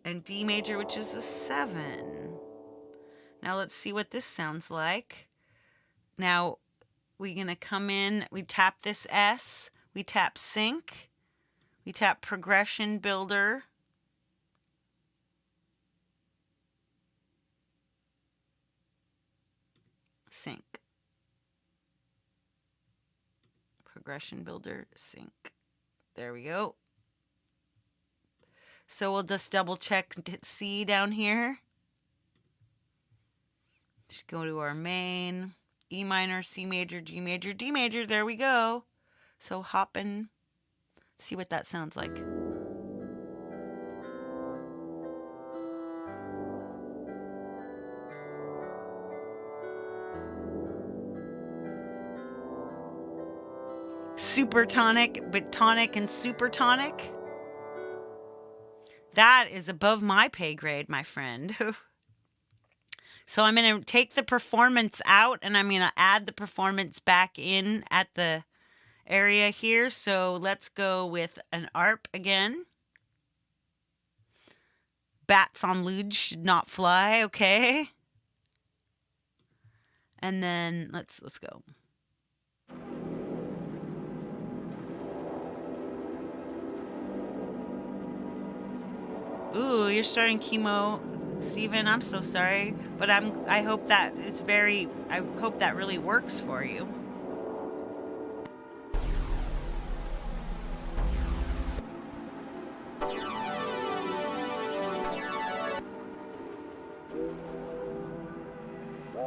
And D major, which is the 7. Now let's see what this sounds like. Now we're going to come in, we tap this S, we tap sync, we tap progression builder. Sync. Progression builder, sync. There we go. So we'll just double check C down here. Just go to our main. E minor, C major, G major, D major. There we go. So hop and see what that sounds like. Super tonic, but tonic and super tonic. That is above my pay grade, my friend. So I'm going to take the performance out and I'm going to add the performance back in at the area here. So let's go with an ARP again. Bats on luge should not fly, okay? And then let's go. Ooh, you're starting chemo, Steven. I'm so sorry, but I hope that I hope that really works for you.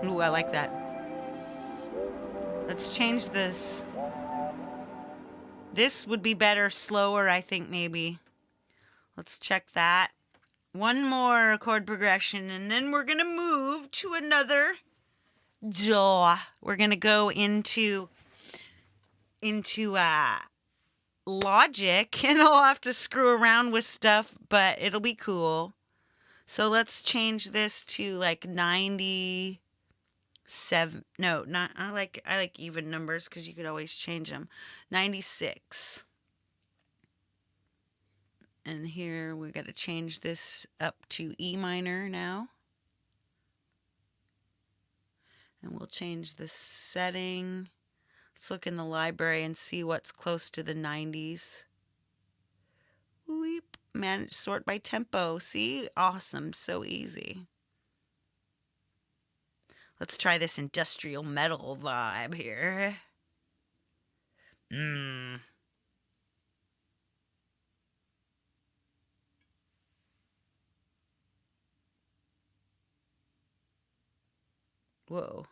Ooh, I like that. Let's change this. This would be better slower, I think, maybe. Let's check that. One more chord progression, and then we're going to move to another jaw. We're going to go into Logic, and I'll have to screw around with stuff, but it'll be cool. So let's change this to like 97. No, not I like even numbers because you could always change them. 96. And here we got to change this up to E minor now. And we'll change the setting. Let's look in the library and see what's close to the 90s. Weep. Manage sort by tempo. See? Awesome. So easy. Let's try this industrial metal vibe here. Whoa.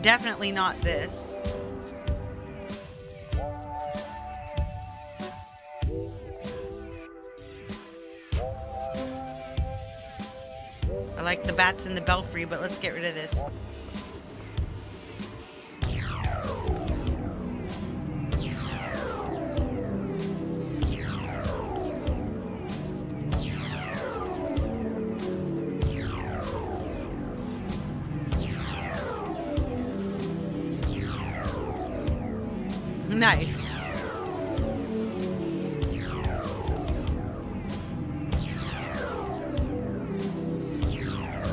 Definitely not this. I like the bats in the belfry, but let's get rid of this. Nice.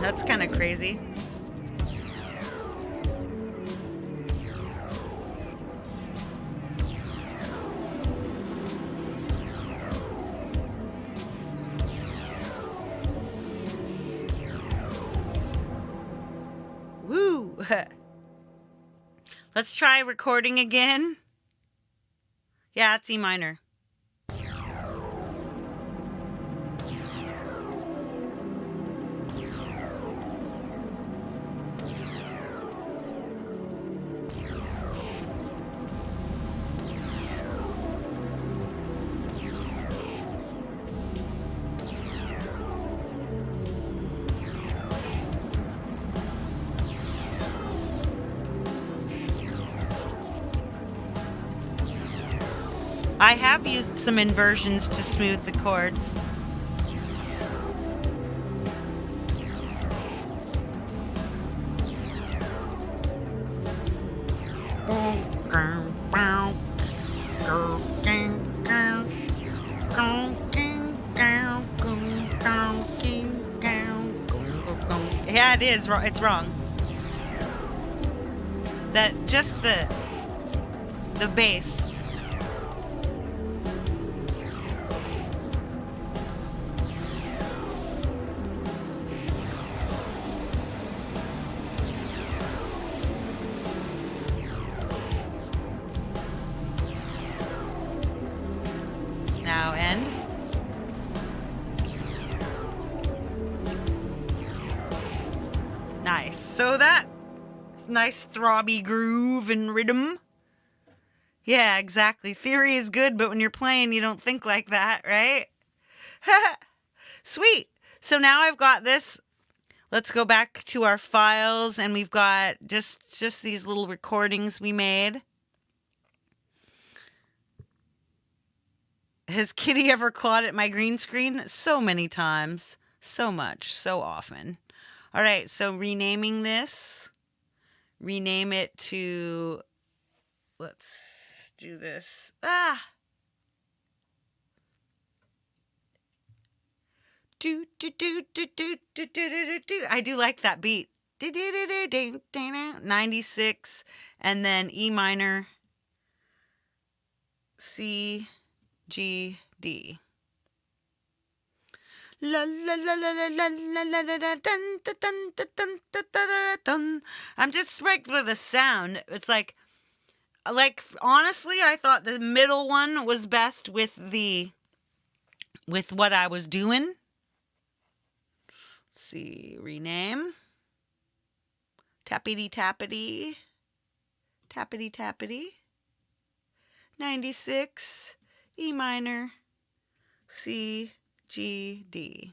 That's kind of crazy. Woo! Let's try recording again. Yeah, it's E minor. I have used some inversions to smooth the chords. Yeah, it is. It's wrong. That just the bass. Now end. Nice. So that nice throbby groove and rhythm. Yeah, exactly. Theory is good, but when you're playing, you don't think like that, right? Sweet. So now I've got this. Let's go back to our files, and we've got just these little recordings we made. Has Kitty ever clawed at my green screen? So many times. So much. So often. All right, so renaming this. Rename it to... Let's do this. Do, do, do, do, do, do, do, do, do. I do like that beat. 96, and then E minor, C, G, D. La la la la la la la la la la dun dun dun dun dun dun dun. I'm just regular the sound. It's like honestly, I thought the middle one was best with what I was doing. Let's see, rename. Tappity tappity. Tappity tappity. 96, E minor, C, G, D.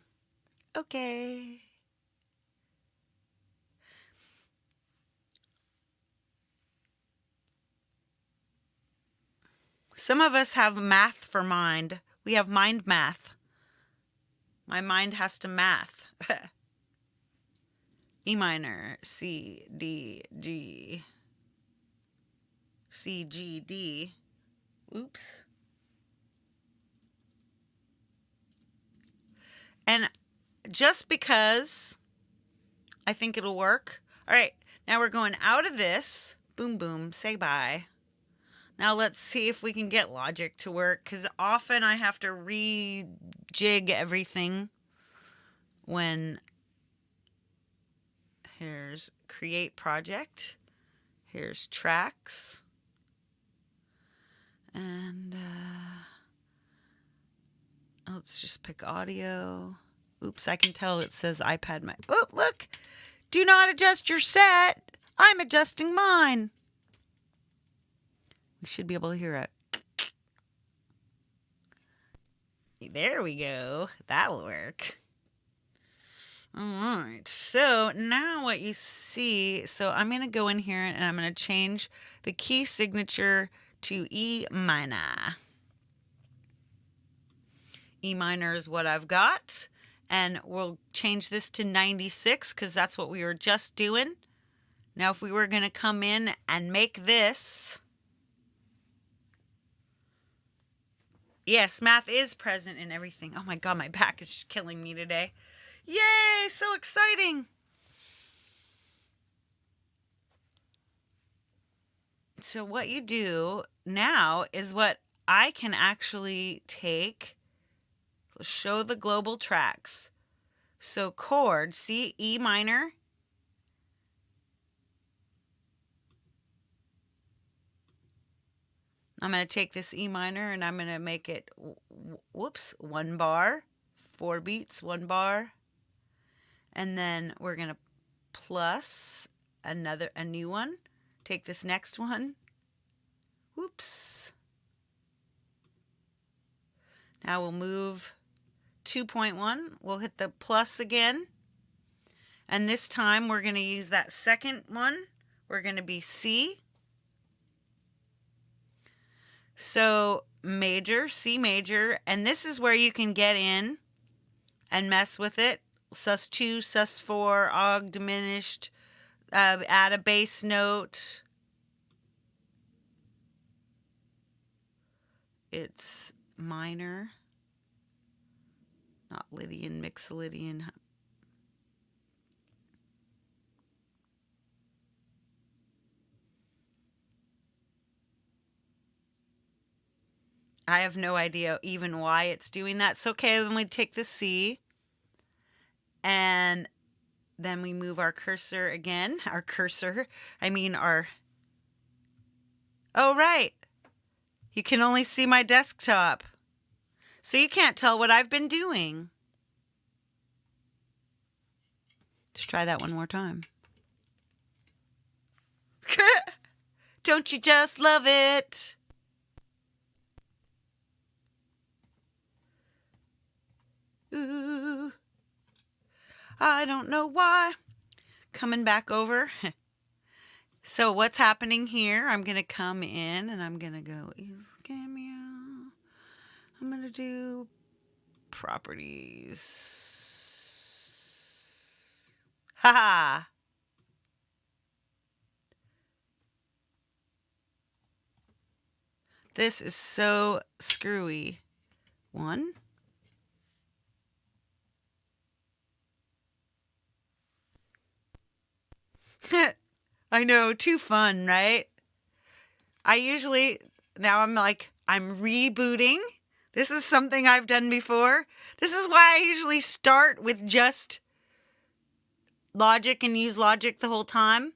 Okay. Some of us have math for mind. We have mind math. My mind has to math. E minor, C, D, G. C, G, D. Oops. And just because I think it'll work. All right, now we're going out of this. Boom, boom, say bye. Now let's see if we can get Logic to work, because often I have to rejig everything when... Here's create project. Here's tracks. And let's just pick audio. Oops, I can tell it says iPad mic. Oh, look. Do not adjust your set. I'm adjusting mine. We should be able to hear it. There we go. That'll work. All right. So now what you see, so I'm going to go in here and I'm going to change the key signature to E minor. E minor is what I've got. And we'll change this to 96 because that's what we were just doing. Now if we were going to come in and make this... Yes, math is present in everything. Oh my God, my back is just killing me today. Yay, so exciting. So what you do now is what I can actually take, show the global tracks. So chord, see, E minor. I'm going to take this E minor and I'm going to make it, whoops, 1 bar, 4 beats, 1 bar. And then we're going to plus a new one. Take this next one. Whoops. Now we'll move 2.1. We'll hit the plus again. And this time we're going to use that second one. We're going to be C. So major, C major. And this is where you can get in and mess with it. sus2, sus4, og diminished, add a bass note. It's minor, not Lydian, Mixolydian. I have no idea even why it's doing that. So, okay, then we take the C and then we move our cursor again. Oh, right. You can only see my desktop. So you can't tell what I've been doing. Let's try that one more time. Don't you just love it? Ooh, I don't know why. Coming back over. So what's happening here? I'm going to come in and I'm going to go cameo. I'm going to do properties. Haha. This is so screwy. One. I know, too fun, right? Now I'm rebooting. This is something I've done before. This is why I usually start with just Logic and use Logic the whole time.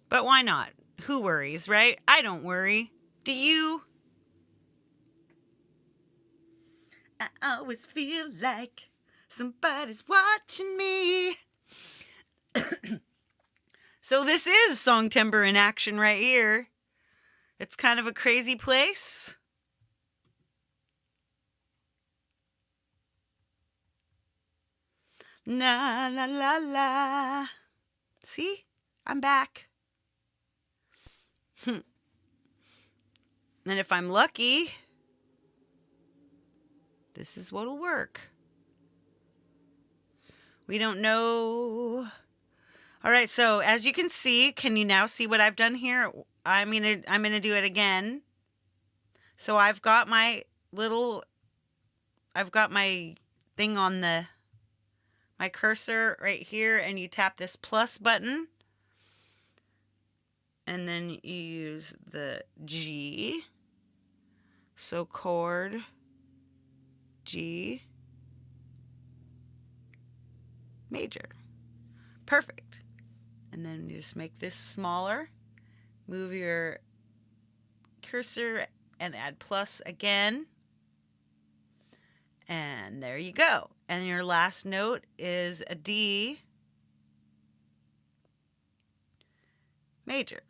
But why not? Who worries, right? I don't worry. Do you? I always feel like somebody's watching me. So this is Songtember in action right here. It's kind of a crazy place. La la la la. See? I'm back. And if I'm lucky, this is what'll work. We don't know. All right, so as you can see, can you now see what I've done here? I'm gonna do it again. So I've got my thing on my cursor right here, and you tap this plus button, and then you use the G. So chord G major. Perfect. And then you just make this smaller. Move your cursor and add plus again. And there you go. And your last note is a D major.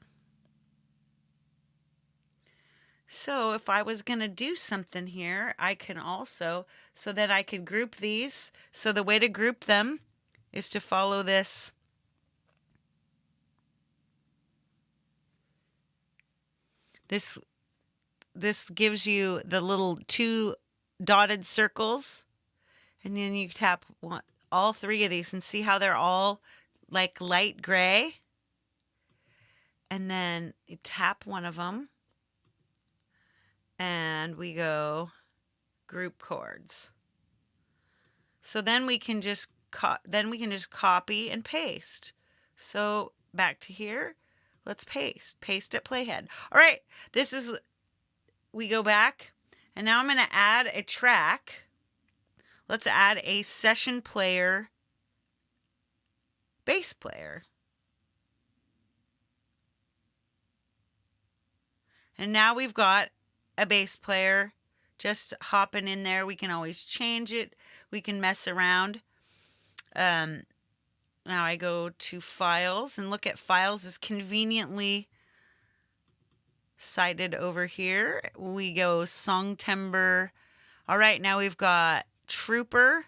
So if I was going to do something here, I can also, so that I could group these. So the way to group them is to follow this. This gives you the little 2 dotted circles, and then you tap all 3 of these and see how they're all like light gray. And then you tap one of them, and we go group chords. So then we can just copy and paste. So back to here. Let's paste at playhead. All right, we go back, and now I'm going to add a track. Let's add a session player, bass player. And now we've got a bass player just hopping in there. We can always change it. We can mess around. Now I go to Files, and look at Files is conveniently cited over here. We go Songtember. All right, now we've got Trooper.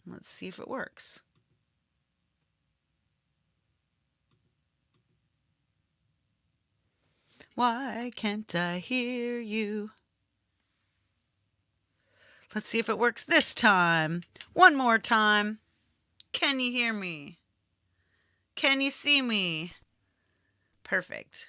Let's see if it works. Why can't I hear you? Let's see if it works this time. One more time. Can you hear me? Can you see me? Perfect.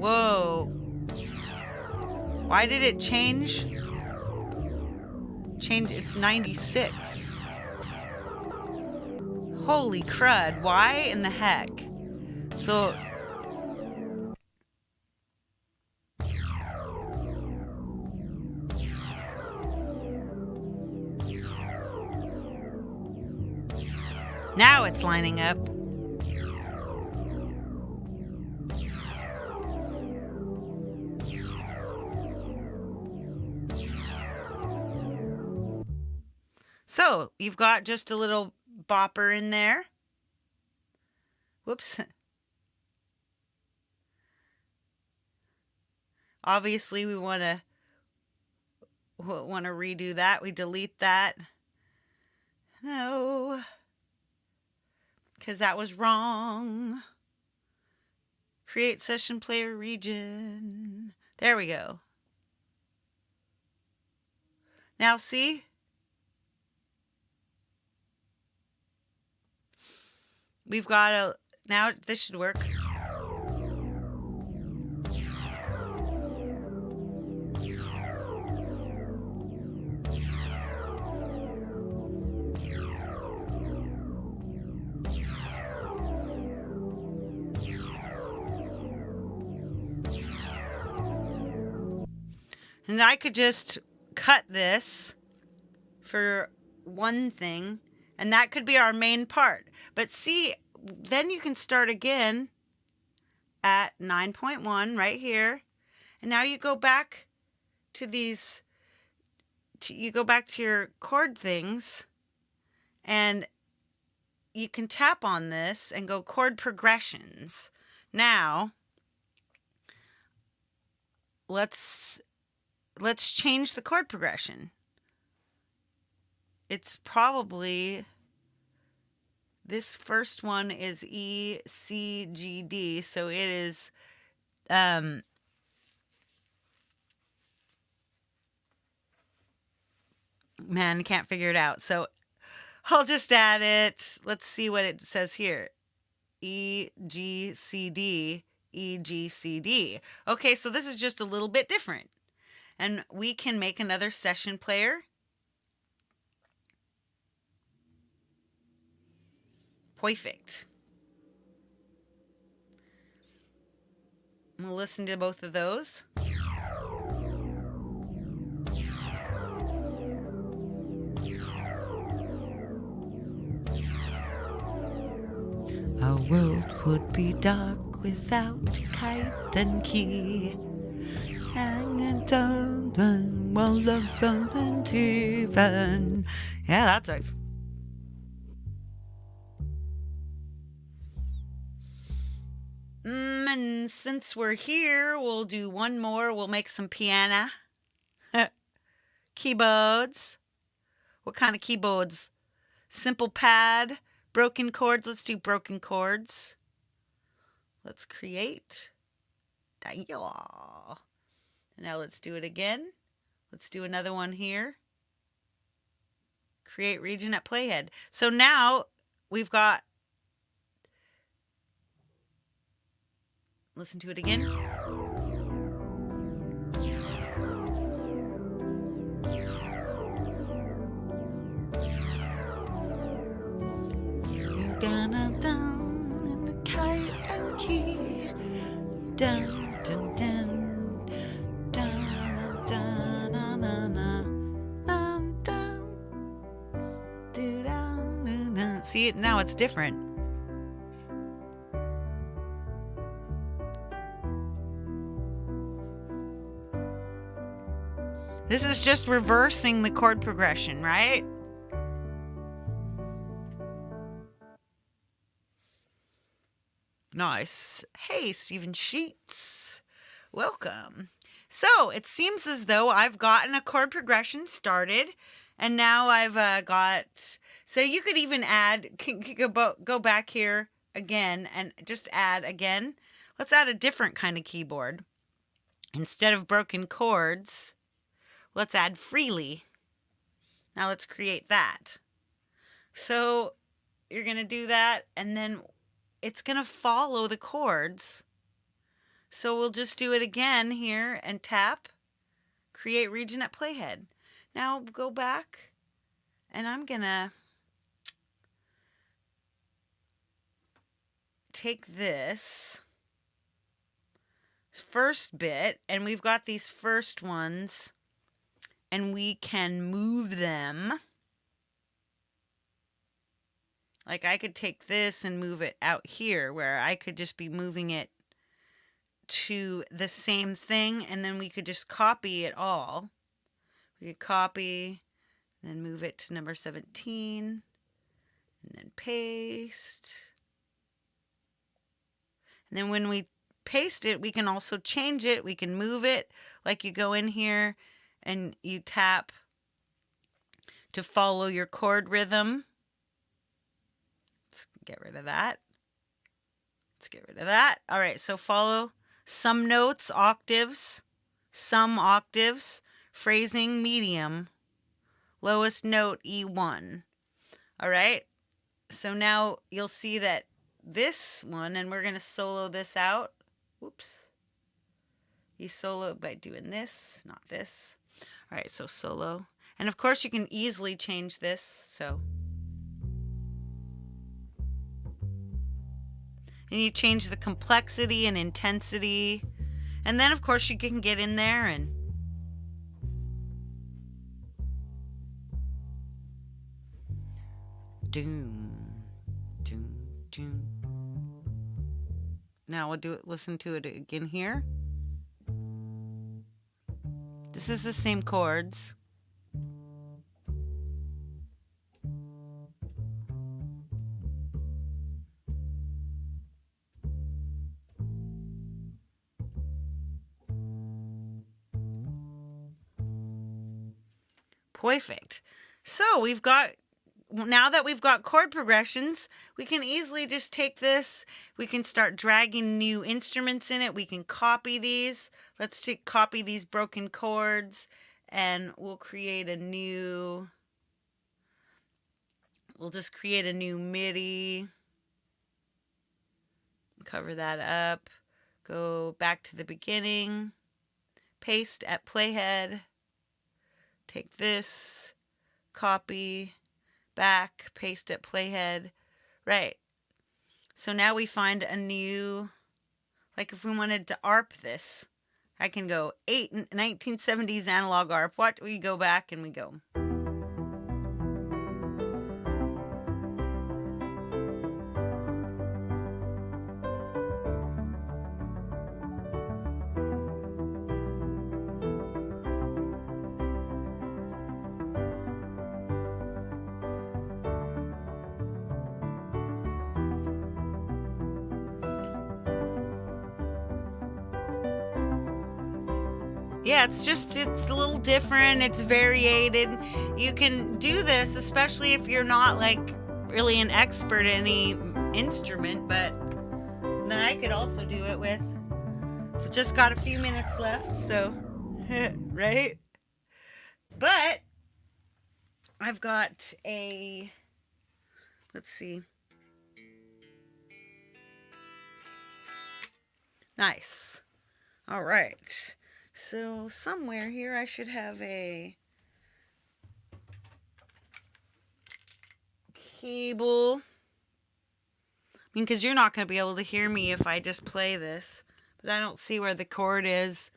Whoa. Why did it change? It's 96. Holy crud. Why in the heck? So now it's lining up. So you've got just a little bopper in there. Whoops. Obviously we want to redo that. We delete that. No. Because that was wrong. Create session player region. There we go. Now see? We've got now this should work. And I could just cut this for one thing, and that could be our main part. But see, then you can start again at 9.1 right here. And now you go back to these, you go back to your chord things, and you can tap on this and go chord progressions. Now, let's change the chord progression. It's probably, this first one is E, C, G, D. So it is, man, I can't figure it out. So I'll just add it. Let's see what it says here. E, G, C, D, E, G, C, D. Okay, so this is just a little bit different. And we can make another session player. Perfect. We'll listen to both of those. Our world would be dark without kite and key. Hanging down and well and even. Yeah, that sucks. And since we're here, we'll do one more. We'll make some piano. Keyboards. What kind of keyboards? Simple pad. Broken chords. Let's do broken chords. Let's create. Now let's do it again. Let's do another one here. Create region at playhead. So now we've got, listen to it again. You're gonna down in the kite and key. Down, down, down. See it now, it's different. This is just reversing the chord progression, right? Nice. Hey, Stephen Sheets. Welcome. So it seems as though I've gotten a chord progression started, and now I've got, so you could even add, go back here again and just add again. Let's add a different kind of keyboard. Instead of broken chords, let's add freely. Now let's create that. So you're going to do that, and then it's going to follow the chords. So we'll just do it again here and tap, create region at playhead. Now go back, and I'm gonna take this first bit, and we've got these first ones, and we can move them. Like I could take this and move it out here, where I could just be moving it to the same thing, and then we could just copy it all. We could copy, then move it to number 17, and then paste. And then when we paste it, we can also change it. We can move it. Like you go in here and you tap to follow your chord rhythm. Let's get rid of that. Let's get rid of that. All right, so follow some notes, octaves, some octaves, phrasing, medium, lowest note, E1. All right, so now you'll see that this one, and we're going to solo this out. Whoops. You solo by doing this, not this. All right, so solo. And of course you can easily change this, so. And you change the complexity and intensity. And then of course you can get in there and doom, doom, doom. Now we'll do it, listen to it again here. This is the same chords. Perfect. So now that we've got chord progressions, we can easily just take this. We can start dragging new instruments in it. We can copy these. Let's copy these broken chords, and we'll just create a new MIDI. Cover that up. Go back to the beginning. Paste at playhead. Take this, copy, back, paste at playhead. Right. So now we find a new, like if we wanted to ARP this, I can go 1970s analog ARP. What? We go back and we go. Yeah, it's a little different. It's variated. You can do this, especially if you're not like really an expert in any instrument, but then I could also do it with, I've just got a few minutes left, so, right? But I've got let's see. Nice. All right. So somewhere here I should have a cable. I mean, because you're not going to be able to hear me if I just play this. But I don't see where the chord is.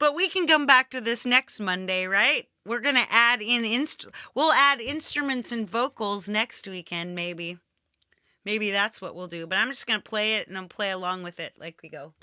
But we can come back to this next Monday, right? We're going to add in, we'll add instruments and vocals next weekend, maybe. Maybe that's what we'll do. But I'm just going to play it and I'll play along with it like we go.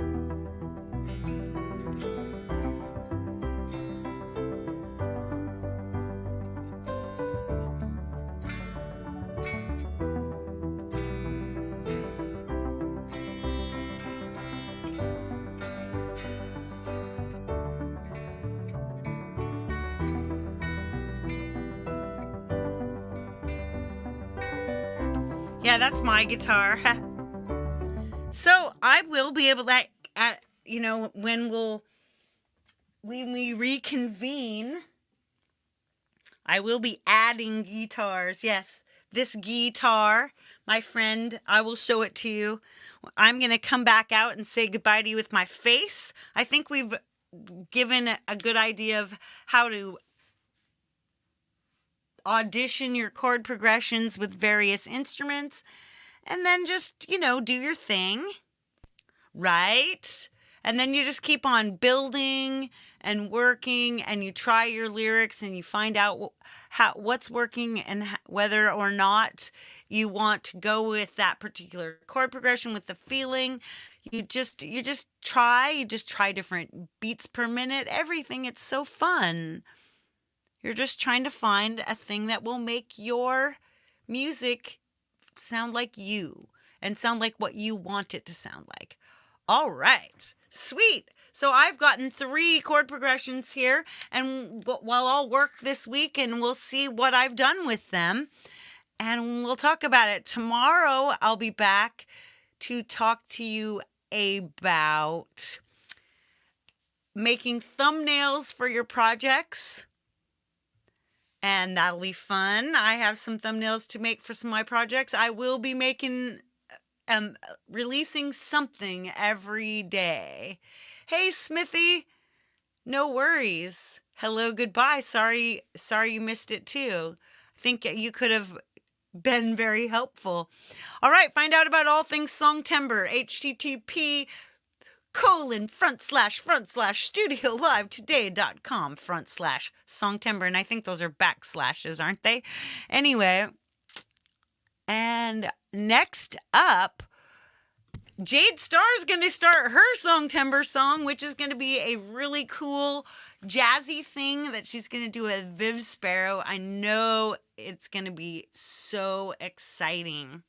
Yeah, that's my guitar. So I will be able to, when we reconvene, I will be adding guitars. Yes, this guitar, my friend, I will show it to you. I'm going to come back out and say goodbye to you with my face. I think we've given a good idea of how to audition your chord progressions with various instruments, and then just, do your thing, right? And then you just keep on building and working, and you try your lyrics, and you find out what's working and whether or not you want to go with that particular chord progression with the feeling. You just try different beats per minute, everything. It's so fun. You're just trying to find a thing that will make your music sound like you and sound like what you want it to sound like. All right, sweet. So I've gotten 3 chord progressions here, and I'll work this week and we'll see what I've done with them, and we'll talk about it. Tomorrow I'll be back to talk to you about making thumbnails for your projects. And that'll be fun. I have some thumbnails to make for some of my projects. I will be releasing something every day. Hey, Smithy. No worries. Hello, goodbye. Sorry you missed it too. I think you could have been very helpful. All right, find out about all things Songtember. http://studiolivetoday.com/Songtember. And I think those are backslashes, aren't they? Anyway, and next up, Jade Starr's going to start her Songtember song, which is going to be a really cool jazzy thing that she's going to do with Viv Sparrow. I know it's going to be so exciting.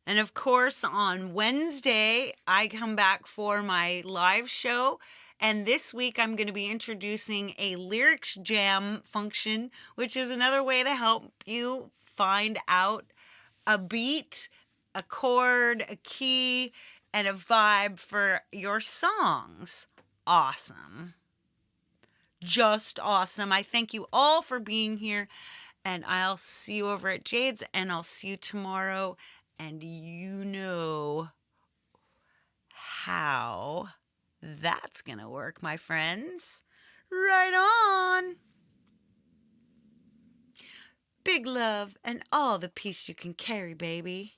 And of course, on Wednesday, I come back for my live show. And this week, I'm going to be introducing a lyrics jam function, which is another way to help you find out a beat, a chord, a key, and a vibe for your songs. Awesome. Just awesome. I thank you all for being here. And I'll see you over at Jade's, and I'll see you tomorrow. And you know how that's going to work, my friends. Right on. Big love and all the peace you can carry, baby.